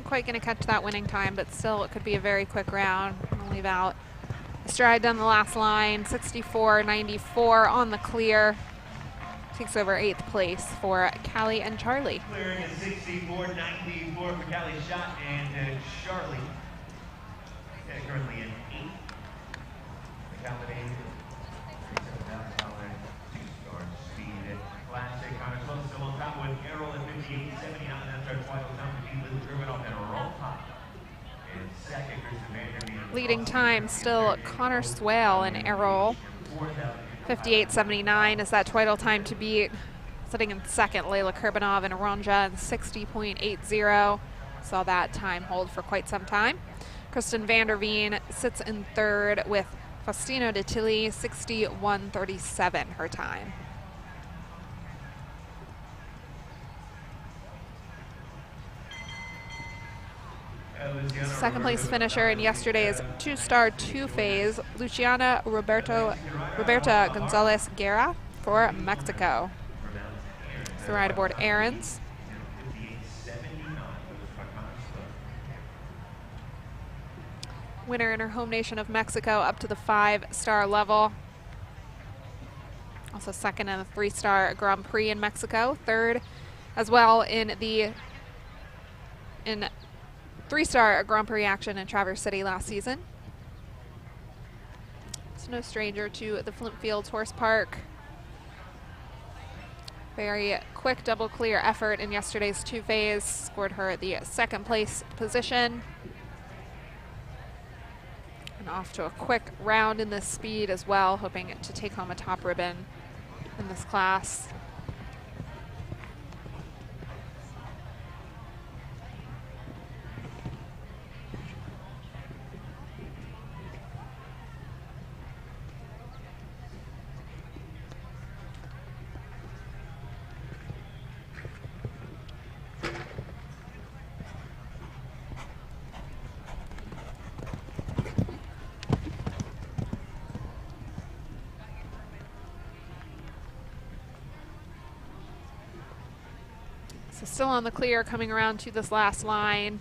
Quite going to catch that winning time, but still it could be a very quick round. I'll leave out a stride down the last line, 64.94 on the clear. Takes over 8th place for Callie and Charlie. Clearing at 64.94 for Callie Schott and Charlie. Currently in 8th. The Callidae, $37,000 two-star speed classic. Connor Sloan still on top with Errol at 58.79. That's our final time to beat Liz Germanoff and Roll Pop. And second, Kristen Vandermeer. Leading time still Connor Swale and Errol. 58.79 is that twital time to beat. Sitting in second, Layla Kurbanov and Aranja in 60.80. Saw that time hold for quite some time. Kristen Vanderveen sits in third with Faustino de Tilly, 61.37 her time. Second place finisher in yesterday's two-star two-phase, Luciana Roberta Gonzalez Guerra for Mexico. So right aboard Aaron's. Winner in her home nation of Mexico up to the 5-star level. Also second in the 3-star Grand Prix in Mexico. Third as well in 3-star Grand Prix action in Traverse City last season. It's no stranger to the Flint Fields Horse Park. Very quick double clear effort in yesterday's two-phase. Scored her the 2nd place position. And off to a quick round in this speed as well, hoping to take home a top ribbon in this class. So still on the clear coming around to this last line.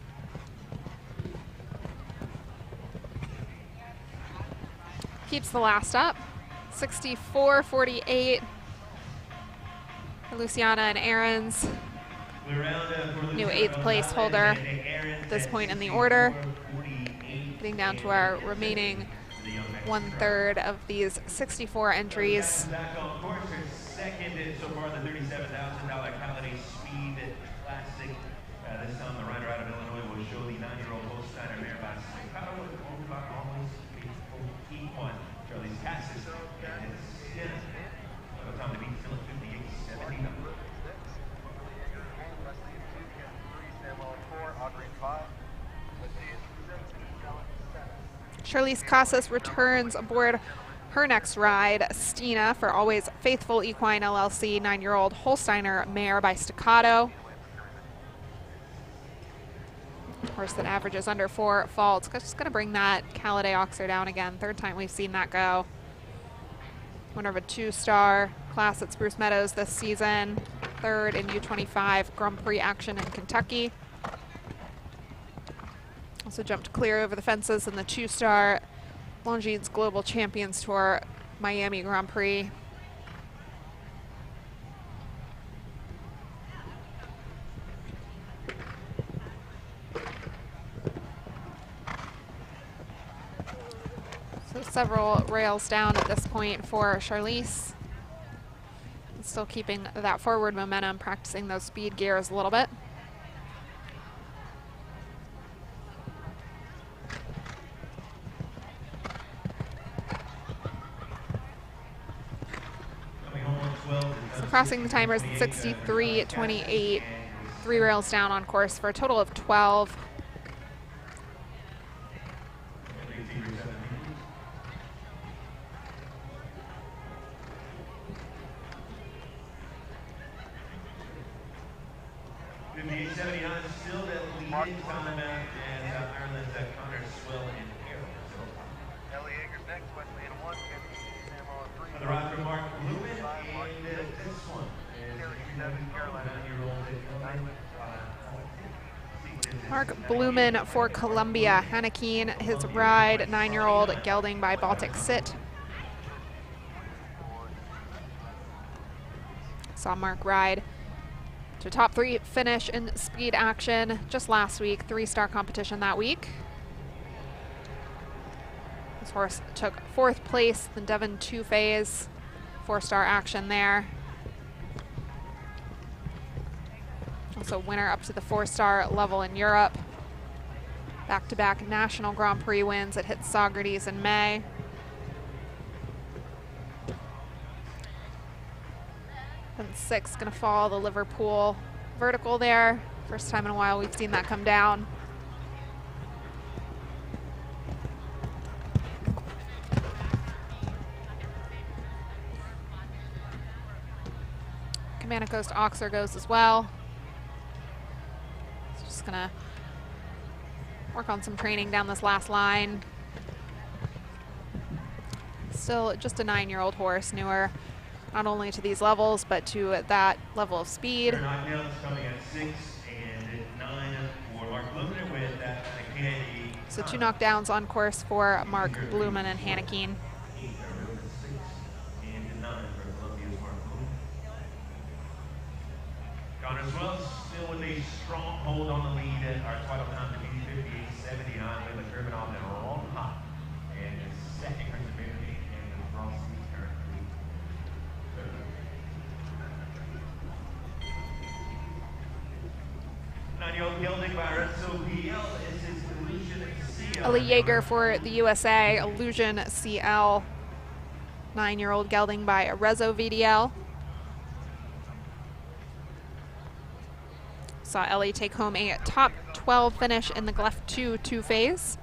Keeps the last up. 64-48 for Luciana and Aarons. New 8th place holder at this point in the order. Getting down to our remaining 1/3 of these 64 entries. Back on course, second so far, the $37,000 Callidae Speed Classic. This time, the rider out of Illinois will show the 9-year-old Holsteiner mare by Staccato with almost faithful E1. Charlie's Cassis and Sienna. By the time to beat still at 58.79. Charlize Casas returns aboard her next ride, Stina, for Always Faithful Equine LLC, 9-year-old Holsteiner mare by Staccato. Horse that averages under 4 faults. Just going to bring that Callidae Oxer down again. 3rd time we've seen that go. Winner of a 2-star class at Spruce Meadows this season. 3rd in U25 Grand Prix action in Kentucky. Also jumped clear over the fences in the 2-star Longines Global Champions Tour Miami Grand Prix. So several rails down at this point for Charlize. Still keeping that forward momentum, practicing those speed gears a little bit. So crossing the timers at 63.28, 3 rails down on course for a total of 12. Still that leading time out, and Ireland's Connor Swill and Harold. Ellie Eggers next, Wesley in 1, Sam on 3. On the ride for Mark Lewin, and this one is 9-year-old. Mark Blumen for Columbia. Hanekeen, his ride, 9-year-old gelding by Baltic Sit. Saw Mark ride to top 3 finish in speed action just last week, 3-star competition that week. This horse took 4th place in Devon 2 phase, 4-star action there. Also winner up to the 4-star level in Europe. Back-to-back national Grand Prix wins at Hit Socrates in May. And 6 gonna fall the Liverpool vertical there. First time in a while we've seen that come down. Cabana Coast Oxer goes as well. So just gonna work on some training down this last line. Still just a 9-year-old horse, newer not only to these levels, but to that level of speed. Knockdowns coming at 6 and at 9 for Mark Blumen with that Kennedy. So 2 knockdowns on course for Mark Blumen and Hanekeen. 8 and 9 for Columbia's Mark Blumen. Connor Swill still with a strong hold on the lead at our title time to be 58.79 with the German on the wrong hot. And the second Christian Bailey and the Frosty currently third. Gelding by Renzo PL is his Illusion CL. Ellie Yeager for the USA, Illusion CL. 9-year-old gelding by Arezzo VDL. Saw Ellie take home a top 12 finish in the Gleff 2 phase.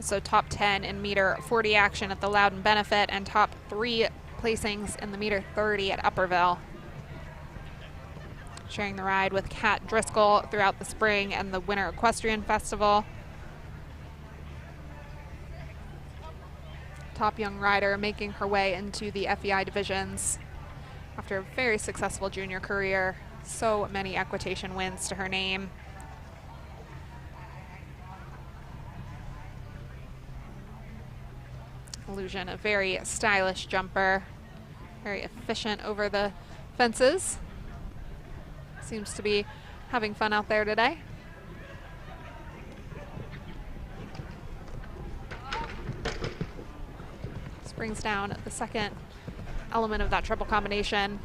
So top 10 in meter 40 action at the Loudon Benefit and top 3 placings in the meter 30 at Upperville. Sharing the ride with Kat Driscoll throughout the spring and the Winter Equestrian Festival. Top young rider making her way into the FEI divisions after a very successful junior career So many equitation wins to her name. Illusion, a very stylish jumper, very efficient over the fences. Seems to be having fun out there today. This brings down the second element of that triple combination.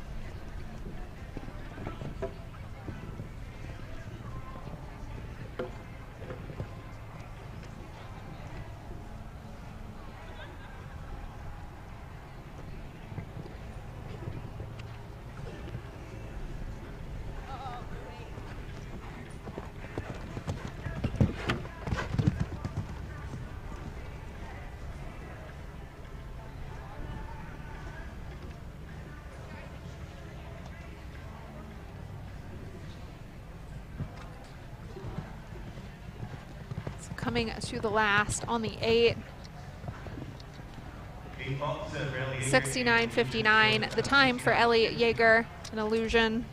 Coming to the last on the 8. 69.59, the time for Ellie Yeager, an Illusion.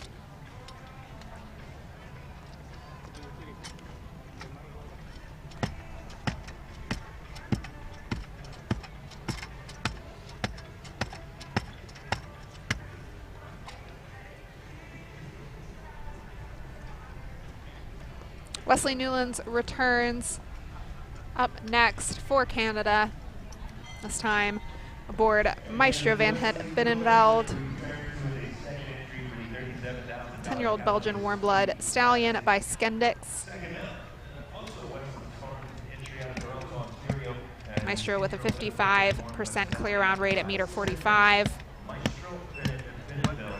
Wesley Newlands returns up next for Canada, this time aboard Maestro Van Het Binnenveld. 10-year-old Belgian warm blood stallion by Skendix. Maestro with a 55% clear round rate at meter 45.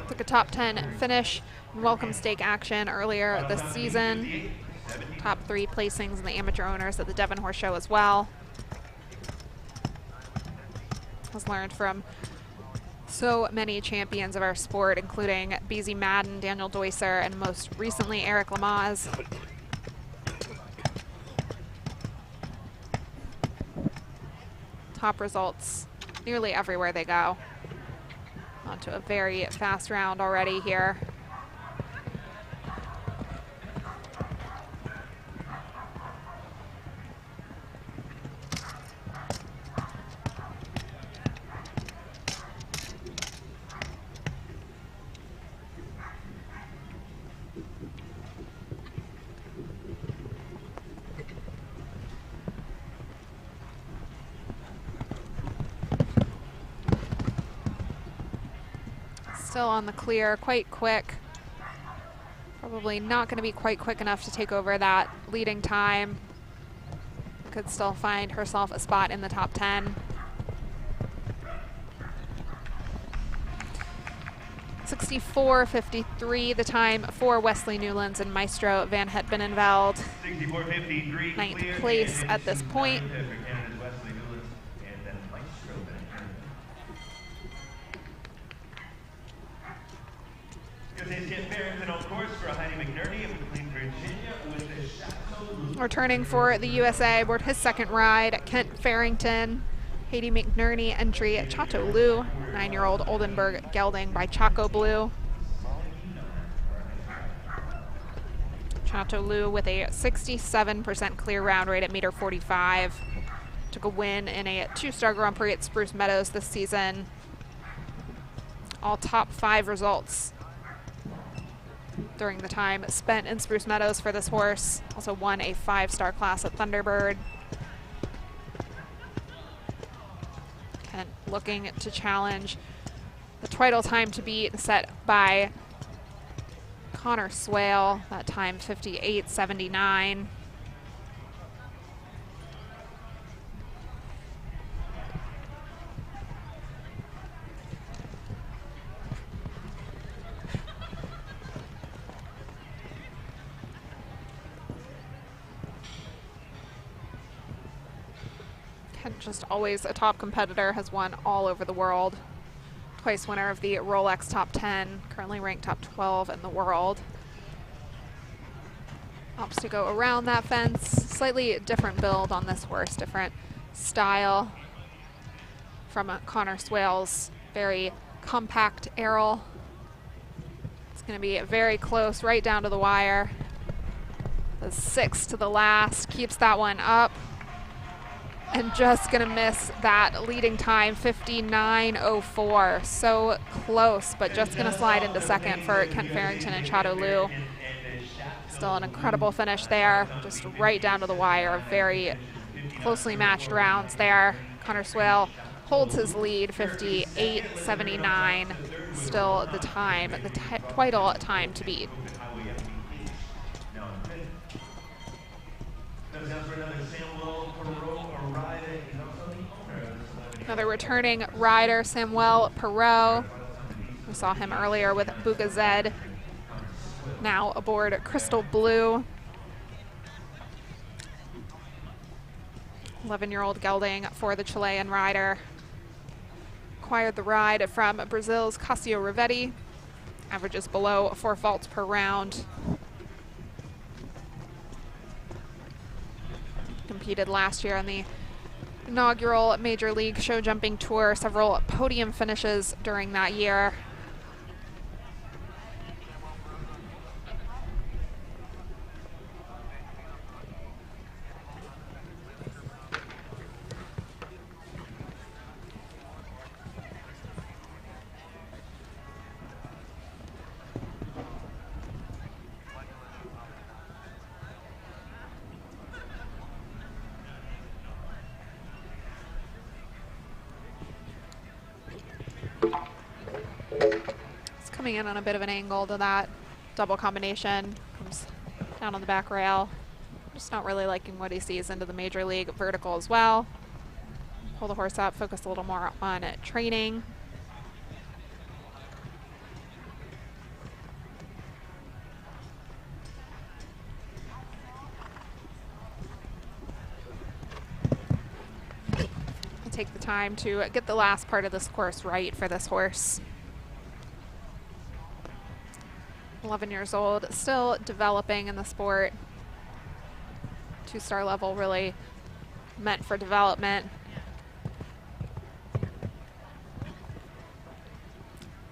Took a top 10 finish in welcome stake action earlier this season. Top 3 placings in the amateur owners at the Devon Horse Show as well. Has learned from so many champions of our sport, including BZ Madden, Daniel Deusser, and most recently Eric Lamaze. Top results nearly everywhere they go. On to a very fast round already here. Still on the clear, quite quick. Probably not going to be quite quick enough to take over that leading time. Could still find herself a spot in the top 10. .64.53 the time for Wesley Newlands and Maestro Van Het Binnenveld. 64.53. 9th place at this point. Returning for the USA aboard his second ride, Kent Farrington. Haiti McNerney entry at Chateau Lou. 9-year-old Oldenburg Gelding by Chaco Blue. Chateau Lou with a 67% clear round rate at meter 45. Took a win in a 2-star Grand Prix at Spruce Meadows this season. All top 5 results during the time spent in Spruce Meadows for this horse. Also won a 5-star class at Thunderbird. Kent looking to challenge the Twiddle time to beat set by Connor Swale, that time 58.79. Just always a top competitor, has won all over the world. Twice winner of the Rolex Top 10, currently ranked top 12 in the world. Opts to go around that fence. Slightly different build on this horse, different style from Connor Swale's very compact Errol. It's Going to be very close, right down to the wire. The 6 to the last, keeps that one up. And just going to miss that leading time, 59.04. So close, but just going to slide into second for Kent Farrington and Chado Liu. Still an incredible finish there, just right down to the wire. Very closely matched rounds there. Connor Swale holds his lead, 58.79. Still the time, the title time to beat. Another returning rider, Samuel Perot. We saw him earlier with Bugazed. Now aboard Crystal Blue. 11-year-old gelding for the Chilean rider. Acquired the ride from Brazil's Cassio Rivetti. Averages below 4 faults per round. Competed last year on the inaugural Major League Show Jumping Tour. Several podium finishes during that year. Coming in on a bit of an angle to that double combination. Comes down on the back rail. Just not really liking what he sees into the Major League vertical as well. Pull the horse up, focus a little more on training. I'll take the time to get the last part of this course right for this horse. 11 years old, still developing in the sport. 2-star level, really meant for development.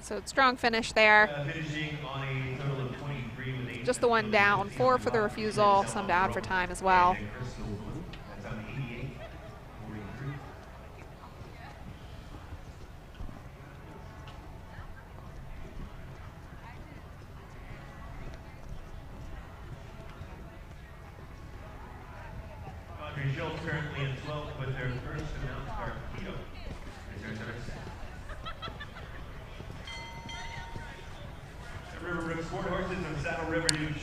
So strong finish there. Just the one down, 4 for the refusal, some down for time as well. Currently in 12th with their first announced Carquito.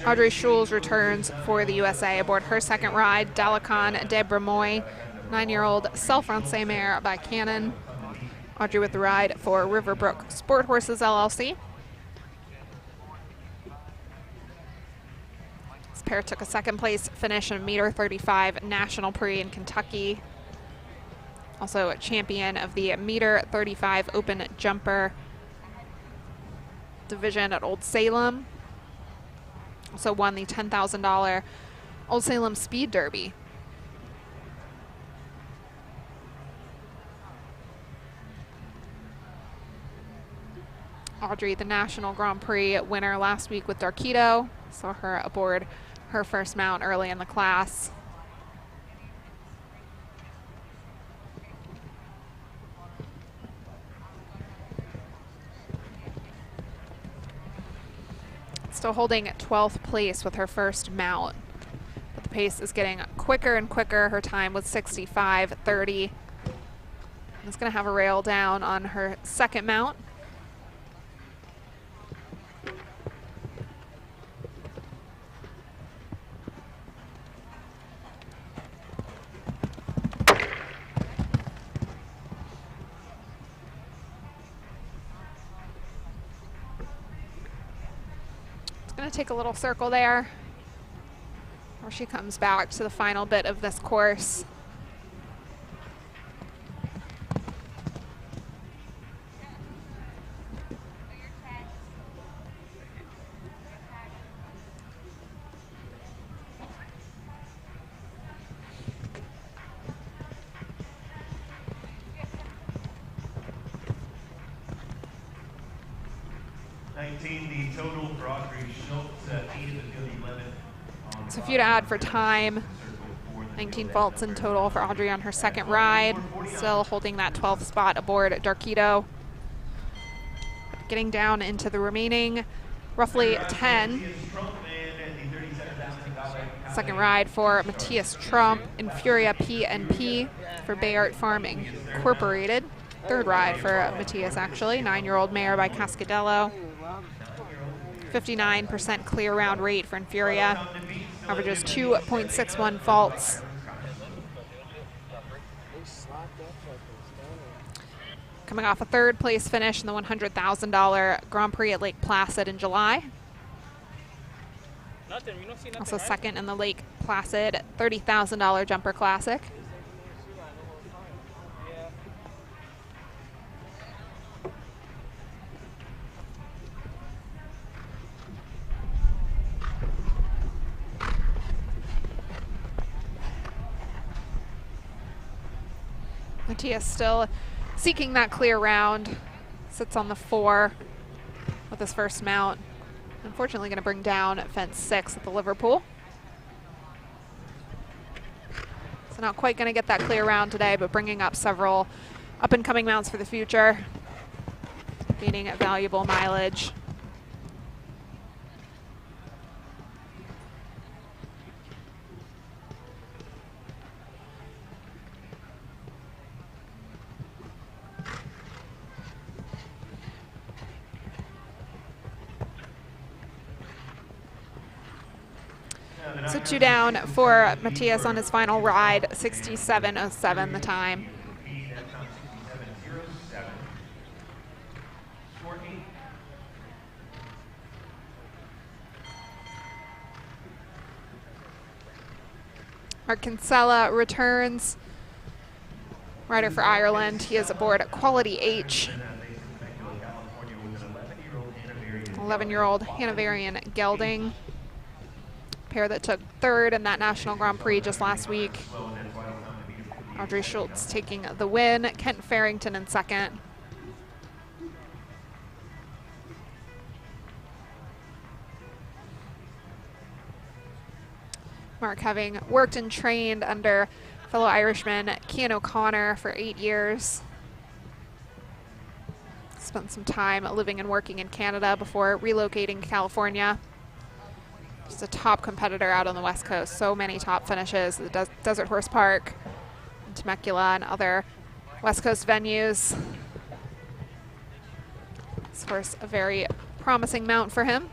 Audrey Schulz returns for the USA aboard her second ride, Dalacan de Bremoy, 9-year-old Self-Francais mare by Cannon. Audrey with the ride for Riverbrook Sport Horses LLC. This pair took a second place finish in a meter 35 National Prix in Kentucky. Also a champion of the meter 35 Open Jumper division at Old Salem. Also won the $10,000 Old Salem Speed Derby. Audrey, the National Grand Prix winner last week with Darquito. Saw her aboard her first mount early in the class. Still holding 12th place with her first mount. But the pace is getting quicker and quicker. Her time was 65.30. It's going to have a rail down on her second mount. Take a little circle there where she comes back to the final bit of this course. maintain the total for Audrey Schultz, 8 of the field, 11. So if you'd add for time, 19 faults in total for Audrey on her second ride. Still holding that 12th spot aboard Darkido. Getting down into the remaining roughly 10. Second ride for Matthias Trump, Infuria P&P for Bayard Farm Incorporated. Third ride for Matthias, actually. 9-year-old mare by Cascadello. 59% clear round rate for Infuria. Averages 2.61 faults. Coming off a third place finish in the $100,000 Grand Prix at Lake Placid in July. Also second in the Lake Placid $30,000 Jumper Classic. Matthias still seeking that clear round. Sits on the 4 with his first mount. Unfortunately going to bring down fence 6 at the Liverpool. So not quite going to get that clear round today, but bringing up several up-and-coming mounts for the future. Gaining valuable mileage. So 2 down for Matthias on his final ride, 67.07 the time. Mark Kinsella returns. Rider for Ireland. He is aboard at Quality H. 11-year-old Hanoverian Gelding. Pair that took third in that National Grand Prix just last week. Audrey Schultz taking the win. Kent Farrington in second. Mark having worked and trained under fellow Irishman Cian O'Connor for 8 years. Spent some time living and working in Canada before relocating to California. Just a top competitor out on the West Coast. So many top finishes at the Desert Horse Park, in Temecula, and other West Coast venues. This horse, a very promising mount for him.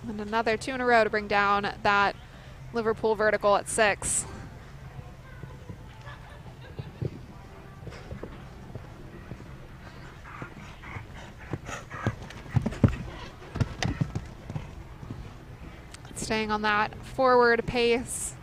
And another 2 in a row to bring down that Liverpool vertical at 6. Staying on that forward pace.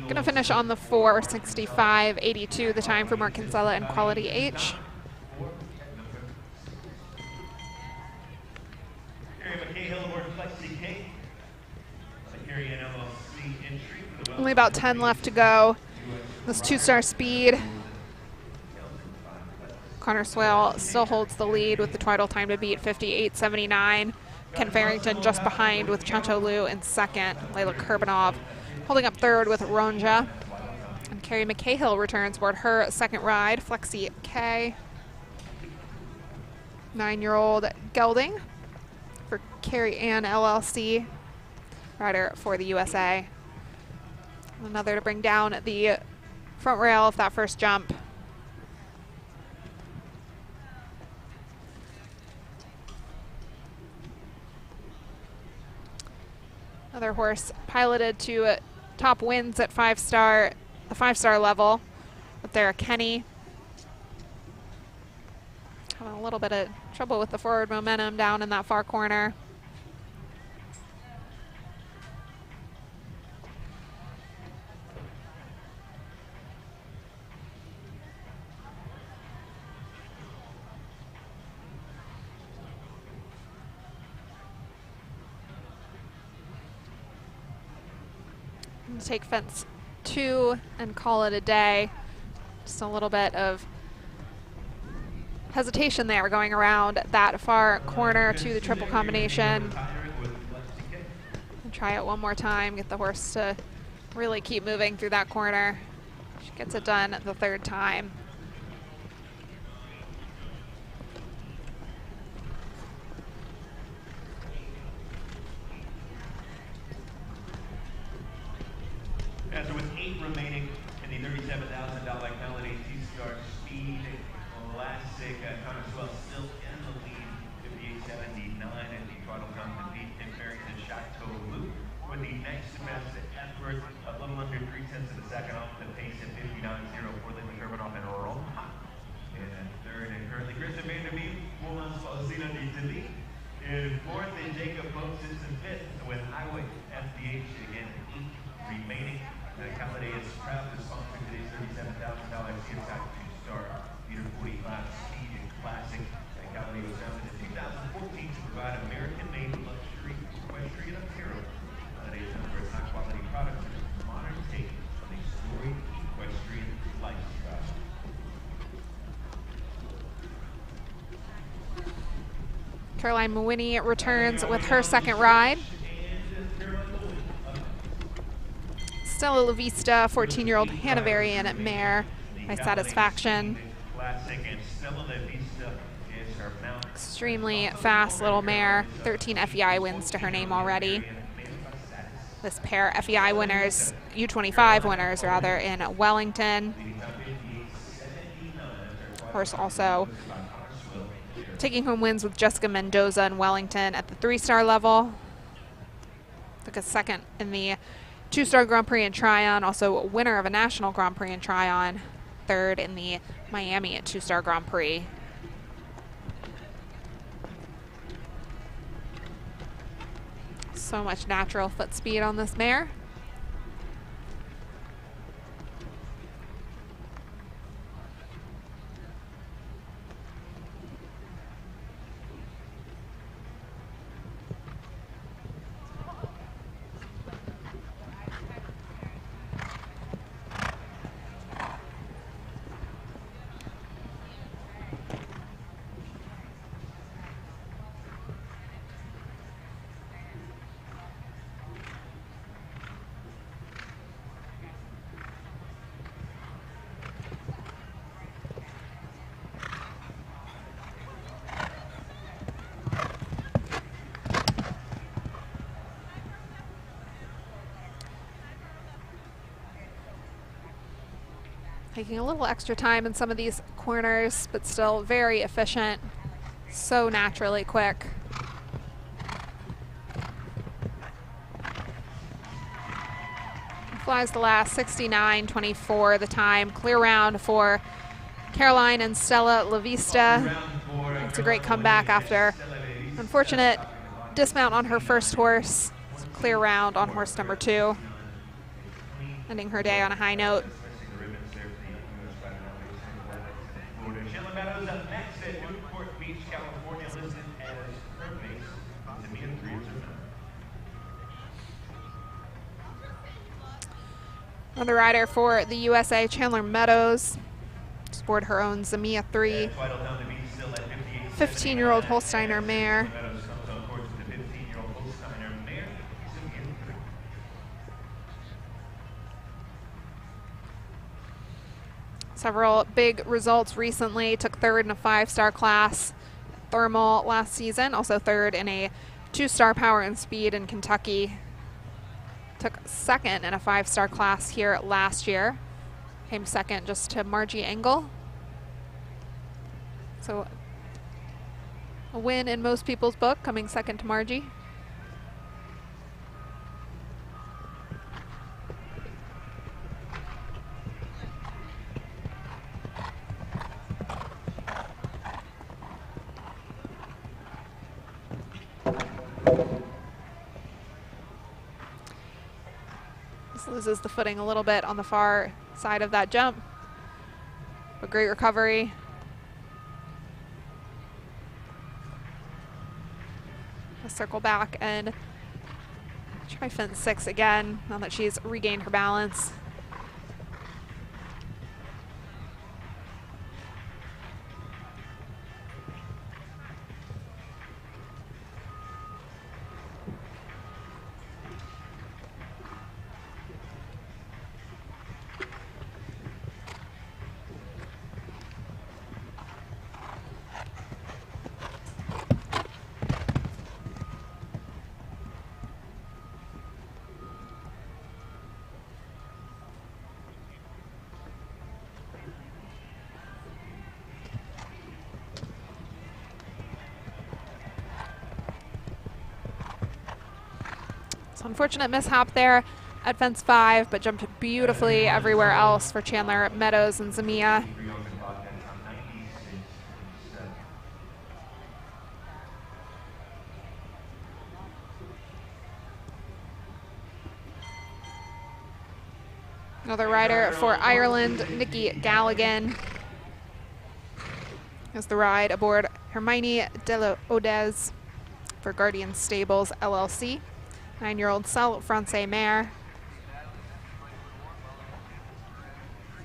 Gonna finish on the 4:65.82, the time for Mark Kinsella and Quality H. Only about 10 left to go. This 2-star speed. Connor Swale still holds the lead with the total time to beat 58.79. Ken Farrington just behind with Chateau Lu in second. Layla Kurbanov holding up third with Ronja. And Carrie McCahill returns aboard her second ride, Flexi K. 9-year-old Gelding for Carrie Ann LLC, rider for the USA. Another to bring down the front rail of that first jump. Another horse piloted to top wins at the 5-star level with their Kenny. Having a little bit of trouble with the forward momentum down in that far corner. Take fence 2 and call it a day. Just a little bit of hesitation there going around that far corner to the triple combination. And try it one more time, get the horse to really keep moving through that corner. She gets it done the 3rd time. So with 8 remaining in the $37,000 Callidae 2-star speed classic, Connoisseur still in the lead, 58.79 as the throttle comes to beat Tim Farrington's Chateau Blue. With the next best effort, a little under 3 tenths of a second off the pace at 59.04, Lindsay Hermanoff and Roma. And 3rd, and currently Kristen Vanderbeek, Woman's Faustina Italy. In 4th, and Jacob Post is in 5th with Highway FBH again, 8 remaining. The Callidae is proud to sponsor today's $37,000 CSI 2-star Leader 45 Speed and Classic. The Callidae was founded in 2014 to provide American-made luxury equestrian apparel. Callidae is known for its high-quality products and its modern take on a storied equestrian lifestyle. Caroline Mawhinney returns with her 2nd ride. Stella La Vista, 14-year-old Hanoverian mare by Satisfaction. Extremely fast little mare, 13 FEI wins to her name already. This pair FEI winners, U25 winners rather, in Wellington. Of course, also taking home wins with Jessica Mendoza in Wellington at the 3-star level. Took a 2nd in the 2-star Grand Prix in Tryon, also winner of a national Grand Prix in Tryon, 3rd in the Miami at 2-star Grand Prix. So much natural foot speed on this mare. Taking a little extra time in some of these corners, but still very efficient, so naturally quick. Flies the last 69.24 the time. Clear round for Caroline and Stella La Vista. It's a great comeback after unfortunate dismount on her first horse. Clear round on horse number 2. Ending her day on a high note. Another rider for the USA, Chandler Meadows, aboard her own Zamia 3, 15-year-old Holsteiner mare. Several big results recently. Took 3rd in a 5-star class Thermal last season, also 3rd in a 2-star Power and Speed in Kentucky. Took 2nd in a 5-star class here last year. Came 2nd just to Margie Engel. So a win in most people's book, coming 2nd to Margie. Loses the footing a little bit on the far side of that jump. A great recovery. A circle back and Try fence 6 again, now that she's regained her balance. So unfortunate mishap there at fence 5, but jumped beautifully everywhere else for Chandler, Meadows, and Zamia. Another rider for Ireland, Nikki Galligan, has the ride aboard Hermione de Odez for Guardian Stables LLC. 9-year-old Celle Francais mare.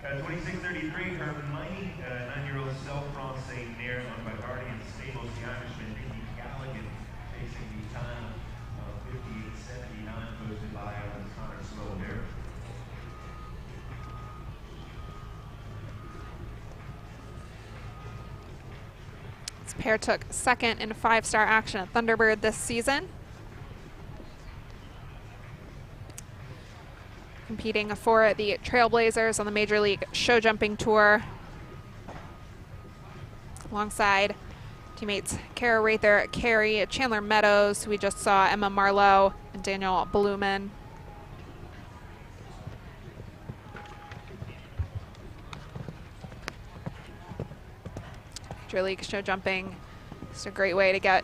26:33, Hermione, 9-year-old Celle Francais mare owned by Guardian Stables. The Irishman Nikki Galligan chasing the time of 58.79 posted by Connor Swell there. This pair took second in 5-star action at Thunderbird this season. Competing for the Trailblazers on the Major League Show Jumping Tour, alongside teammates Kara Rather, Carey, Chandler Meadows, who we just saw, Emma Marlowe, and Daniel Blumen. Major League Show Jumping, it's a great way to get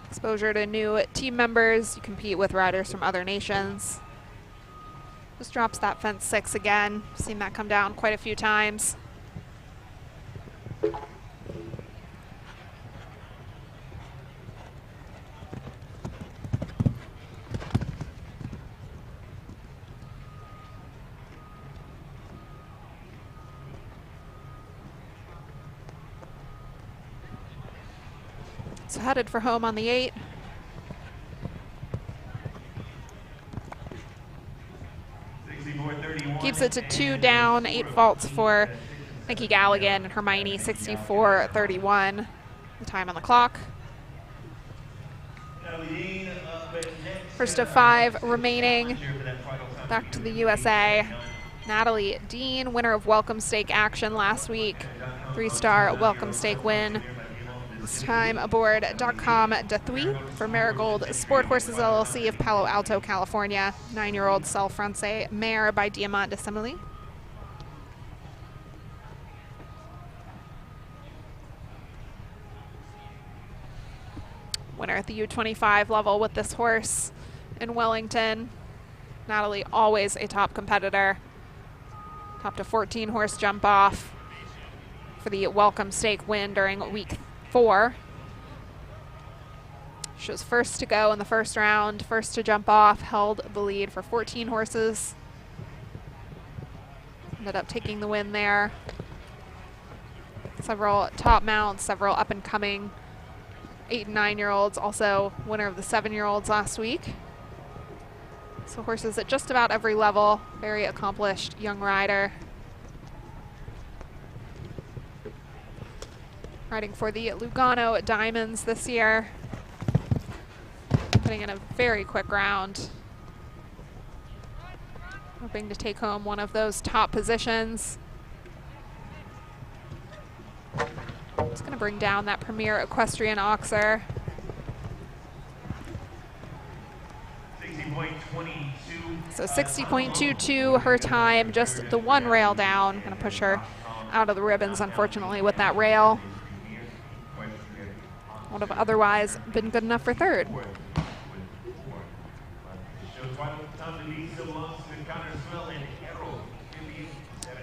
exposure to new team members. You compete with riders from other nations. Just drops that fence 6 again. Seen that come down quite a few times. So headed for home on the 8. Keeps it to 2 down, 8 faults for Nikki Galligan and Hermione, 64-31, the time on the clock. First of 5 remaining. Back to the USA. Natalie Dean, winner of Welcome Stake action last week. 3-star Welcome Stake win. This time aboard .com de Thuy for Marigold Sport Horses LLC of Palo Alto, California. 9-year-old Celle Francais mare by Diamant de Semilly. Winner at the U25 level with this horse in Wellington. Natalie always a top competitor. Topped a 14-horse jump off for the Welcome Stake win during week 4. She was first to go in the first round, first to jump off, held the lead for 14 horses. Ended up taking the win there. Several top mounts, several up and coming 8 and 9-year-olds, also winner of the 7-year-olds last week. So horses at just about every level, very accomplished young rider. Riding for the Lugano Diamonds this year. Putting in a very quick round. Hoping to take home one of those top positions. It's going to bring down that Premier Equestrian Oxer. 60.22. So 60.22 her time, just the 1 rail down. Going to push her out of the ribbons, unfortunately, with that rail. Would have otherwise been good enough for 3rd.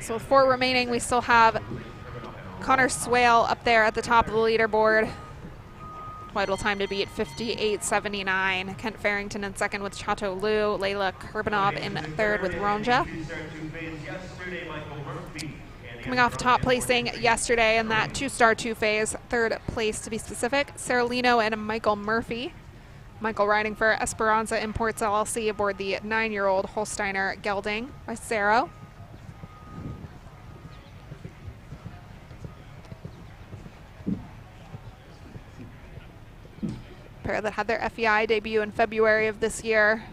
So with 4 remaining, we still have Connor Swale up there at the top of the leaderboard. Weidel time to beat 58.79. Kent Farrington in second with Chateau Lu. Layla Kurbanov in third with Ronja. Coming off top placing yesterday in that two-star two-phase, third place to be specific, Sarah Lino and Michael Murphy. Michael riding for Esperanza Imports LLC aboard the 9-year-old Holsteiner Gelding by Sarah. Pair that had their FEI debut in February of this year.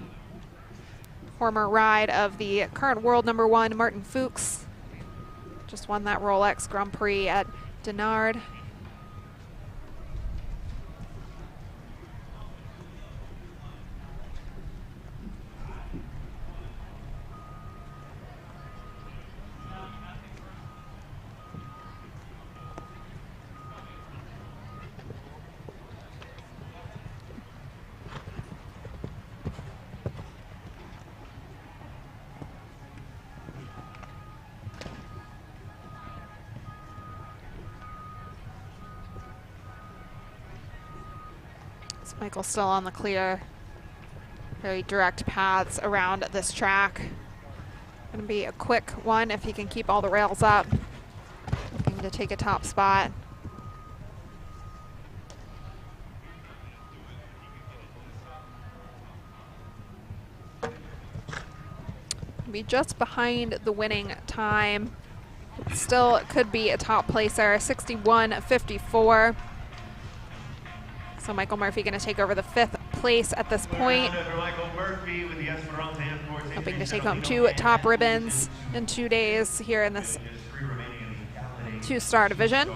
Former ride of the current world #1 Martin Fuchs. Just won that Rolex Grand Prix at Dinard. Michael's still on the clear. Very direct paths around this track. Gonna be a quick one if he can keep all the rails up. Looking to take a top spot. Be just behind the winning time. Still could be a top placer, 61.54. So Michael Murphy going to take over the 5th place at this point. Hoping to take home 2 top ribbons in 2 days here in this 2-star division.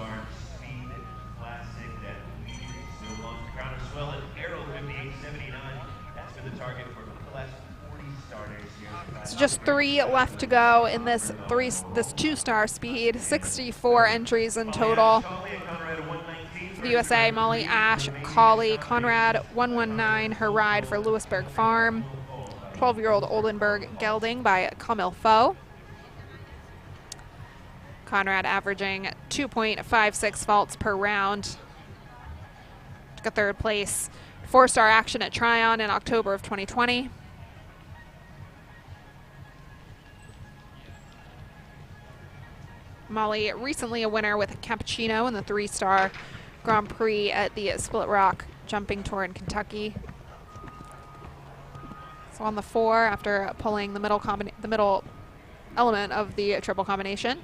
So just 3 left to go in this 2-star speed. 64 entries in total. For the USA, Molly Ash, Colley, Conrad 119, her ride for Lewisburg Farm. 12-year-old Oldenburg Gelding by Camille Faux. Conrad averaging 2.56 faults per round. Took a 3rd place. 4-star action at Tryon in October of 2020. Molly recently a winner with Cappuccino in the 3-star Grand Prix at the Split Rock Jumping Tour in Kentucky. So on the 4 after pulling the middle element of the triple combination.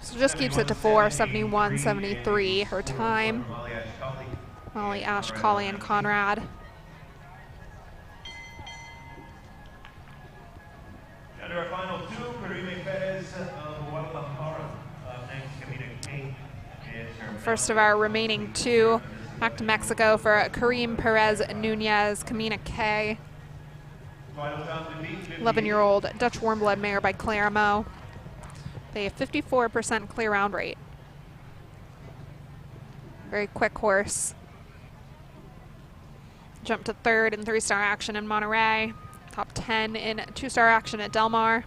So just keeps it to 4, 71.73 her time. Molly Ash, Colley, and Conrad. Under our final 2, Karime Perez of Guadalajara. Next, Camina King. First of our remaining 2, back to Mexico for Karim Perez Nunez, Camina K. 11-year-old Dutch warm blood mare by Claremont. They have 54% clear round rate. Very quick horse. Jumped to 3rd in 3-star action in Monterey. Top 10 in 2-star action at Del Mar.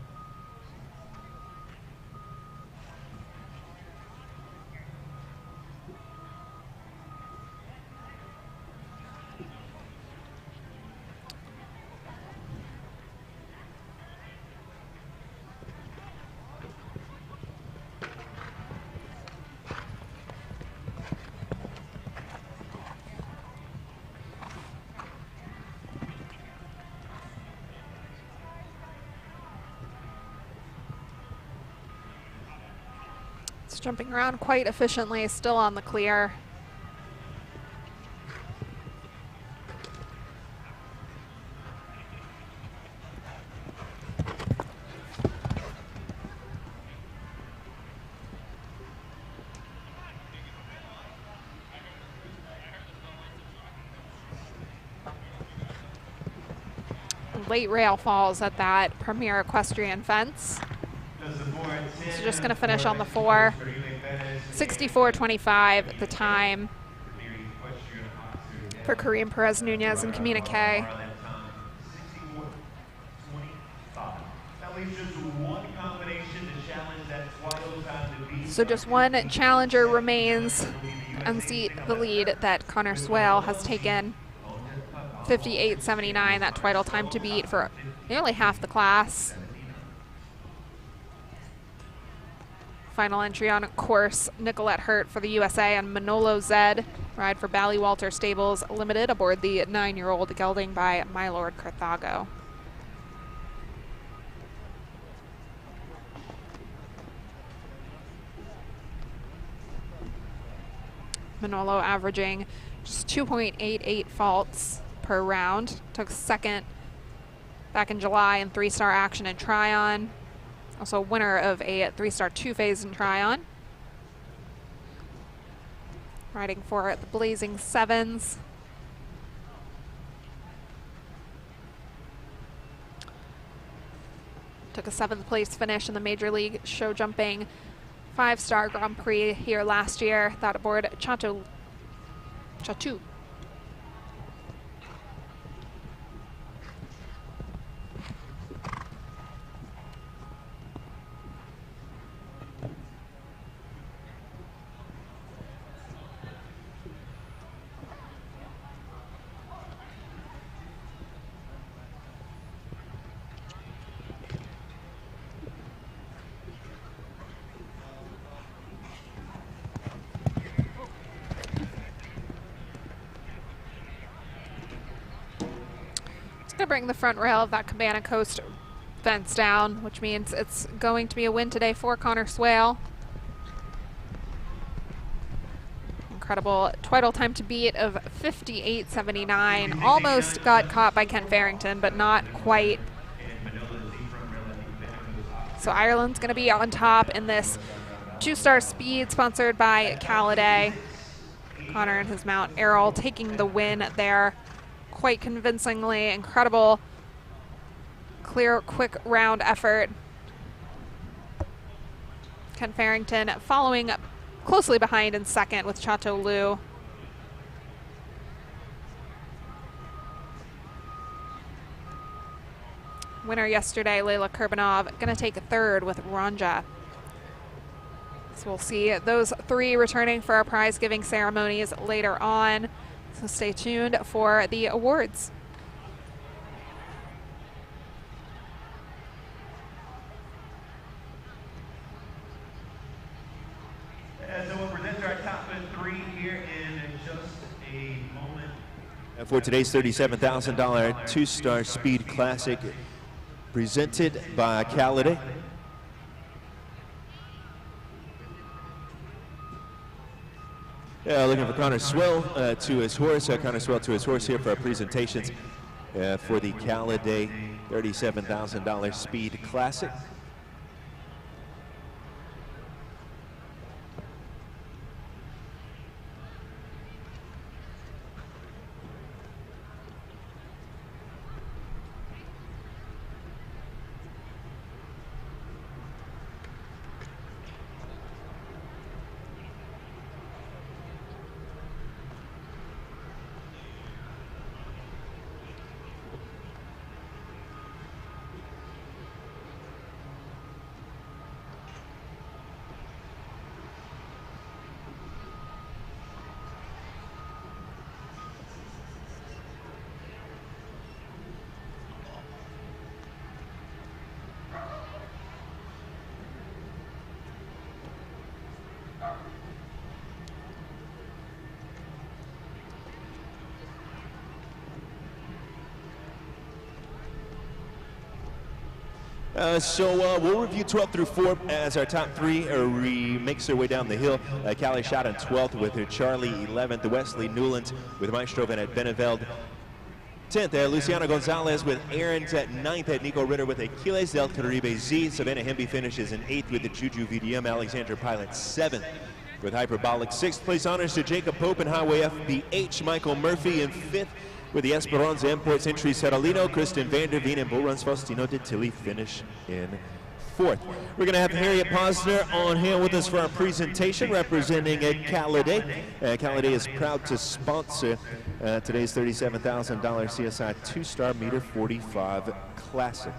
It's jumping around quite efficiently, still on the clear. late rail falls at that premier equestrian fence. So just going to finish on the 4. 64:25 the time for Kareem Perez Nunez and Kamina Kay. So just one challenger remains unseat the lead that Connor Swale has taken. 58:79, that twiddle time to beat for nearly half the class. Final entry on course, Nicolette Hurt for the USA and Manolo Zed ride for Ballywalter Stables Limited aboard the 9-year-old gelding by My Lord Carthago. Manolo averaging just 2.88 faults per round. Took second back in July in 3-star action in Tryon. Also winner of a 3-star 2-phase in Tryon. Riding for the Blazing Sevens. Took a 7th place finish in the Major League Show Jumping 5-star Grand Prix here last year. That aboard Chatu. Gonna bring the front rail of that Cabana Coast fence down, which means it's going to be a win today for Connor Swale. Incredible twiddle time to beat of 58:79. Almost got caught by Ken Farrington, but not quite. So Ireland's gonna be on top in this 2-star speed sponsored by Callidae. Connor and his mount Errol taking the win there quite convincingly. Incredible, clear, quick round effort. Ken Farrington following closely behind in second with Chateau Lu. Winner yesterday, Layla Kurbanov, gonna take a 3rd with Ranja. So we'll see those 3 returning for our prize giving ceremonies later on. So stay tuned for the awards. And so we'll present our top 3 here in just a moment. For today's $37,000 2-star Speed Classic presented by Callidae. Looking for Connor Swale to his horse. Connor Swale to his horse here for our presentations for the Callidae $37,000 Speed Classic. We'll review 12 through 4 as our top 3 makes their way down the hill. Callie shot in 12th with her Charlie 11th, Wesley Newlands with Maestro Van at Beneveld 10th. Luciano Gonzalez with Aaron's at 9th. At Nico Ritter with Aquiles del Caribe Z. Savannah Hemby finishes in 8th with the Juju VDM. Alexandra Pilot 7th with Hyperbolic. 6th place honors to Jacob Pope and Highway FBH. Michael Murphy in 5th with the Esperanza Imports entry Seralino, Kristen Vanderveen, and Bull Runs Faustino de Tilly finish in 4th. We're going to have Harriet Posner on hand with us for our presentation representing Callidae. Callidae is proud to sponsor today's $37,000 CSI 2-star meter 45 Classic.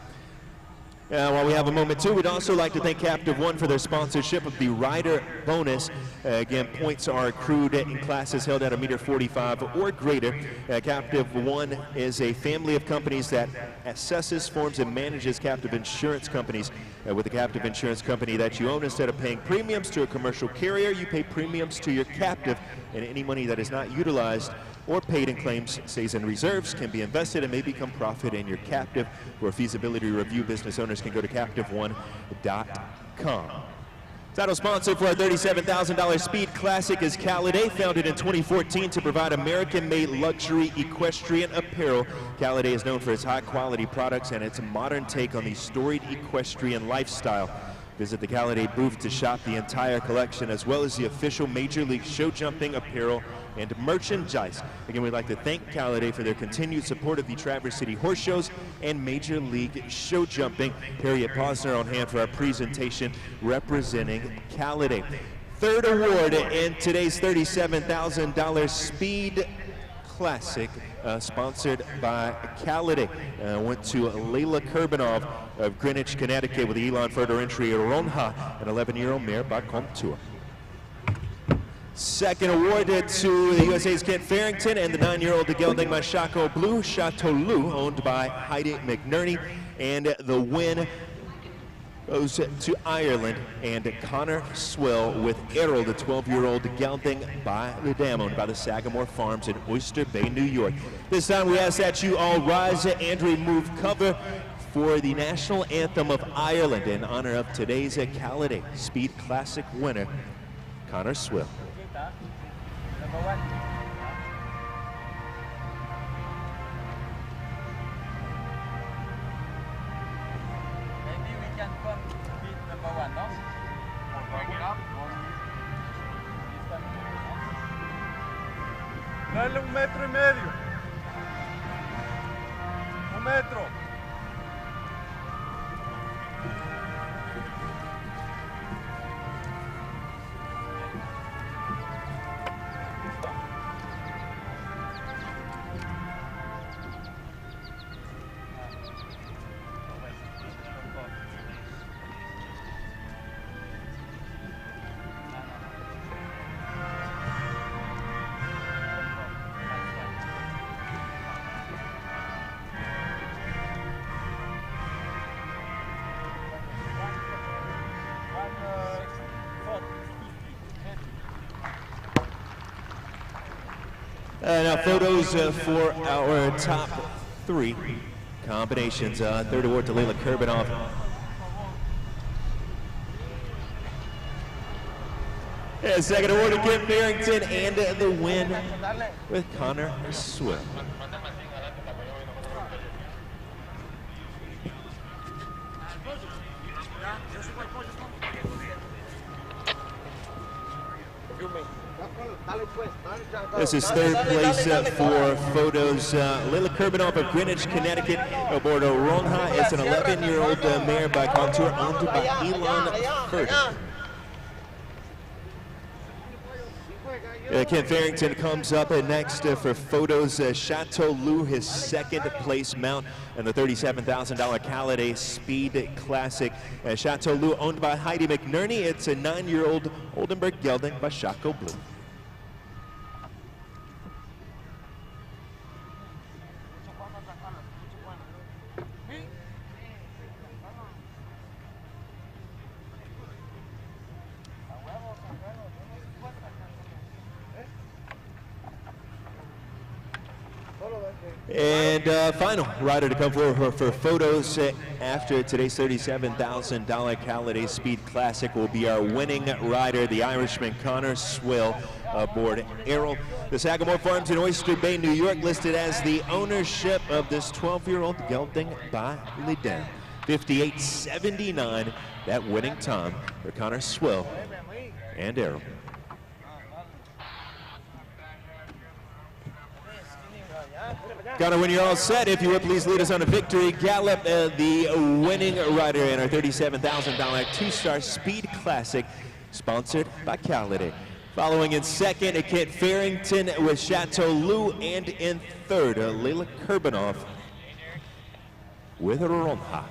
While we have a moment too, we'd also like to thank Captive One for their sponsorship of the rider bonus. Again, points are accrued in classes held at a meter 45 or greater. Captive One is a family of companies that assesses, forms, and manages captive insurance companies. With a captive insurance company that you own, instead of paying premiums to a commercial carrier, you pay premiums to your captive, and any money that is not utilized or paid in claims stays in reserves, can be invested, and may become profit in your captive. For a feasibility review, business owners can go to captiveone.com. Title sponsor for our $37,000 Speed Classic is Callidae, founded in 2014 to provide American-made luxury equestrian apparel. Callidae is known for its high-quality products and its modern take on the storied equestrian lifestyle. Visit the Callidae booth to shop the entire collection, as well as the official Major League show jumping apparel and merchandise. Again, we'd like to thank Callidae for their continued support of the Traverse City Horse Shows and Major League show jumping. Harriet Posner on hand for our presentation representing Callidae. Third award in today's $37,000 Speed Classic, sponsored by Callidae. Went to Layla Kurbanov of Greenwich, Connecticut, with the Elon Further entry Ronha, an 11-year-old mare by Contour. Second awarded to the USA's Kent Farrington and the 9-year-old gelding by Chaco Blue, Chateau Lou, owned by Heidi McNerney. And the win goes to Ireland and Connor Swill with Errol, the 12-year-old gelding by the dam, owned by the Sagamore Farms in Oyster Bay, New York. This time we ask that you all rise and remove cover for the national anthem of Ireland in honor of today's Callidae Speed Classic winner, Connor Swill. Number 1. Maybe we can come beat number 1, no? Bring it up. Dale 1,5 metros. 1 metro. Now photos for our top 3 combinations. Third award to Layla Kurbanov. Yeah, second award to Kent Farrington, and the win with Connor Swill. This is third place for photos. Layla Kurbanov of Greenwich, Connecticut, aboard a Ronha. It's an 11-year-old mare by Contour, owned by Elon Furter. Kent Farrington comes up next for photos. Chateau Lou, his second place mount, and the $37,000 Callidae Speed Classic. Chateau Lou, owned by Heidi McNerney. It's a 9-year-old Oldenburg gelding by Chaco Blue. And final rider to come forward for photos after today's $37,000 Callidae Speed Classic will be our winning rider, the Irishman Connor Swill, aboard Errol. The Sagamore Farms in Oyster Bay, New York, listed as the ownership of this 12-year-old gelding by the dam. 58.79, that winning time for Connor Swill and Errol. Connor, when you're all set, if you would please lead us on a victory gallop, the winning rider in our $37,000 two-star Speed Classic, sponsored by Callidae. Following in second, Kent Farrington with Chateau Lou, and in third, Layla Kurbanov with Ronha.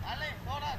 Dale, ahora,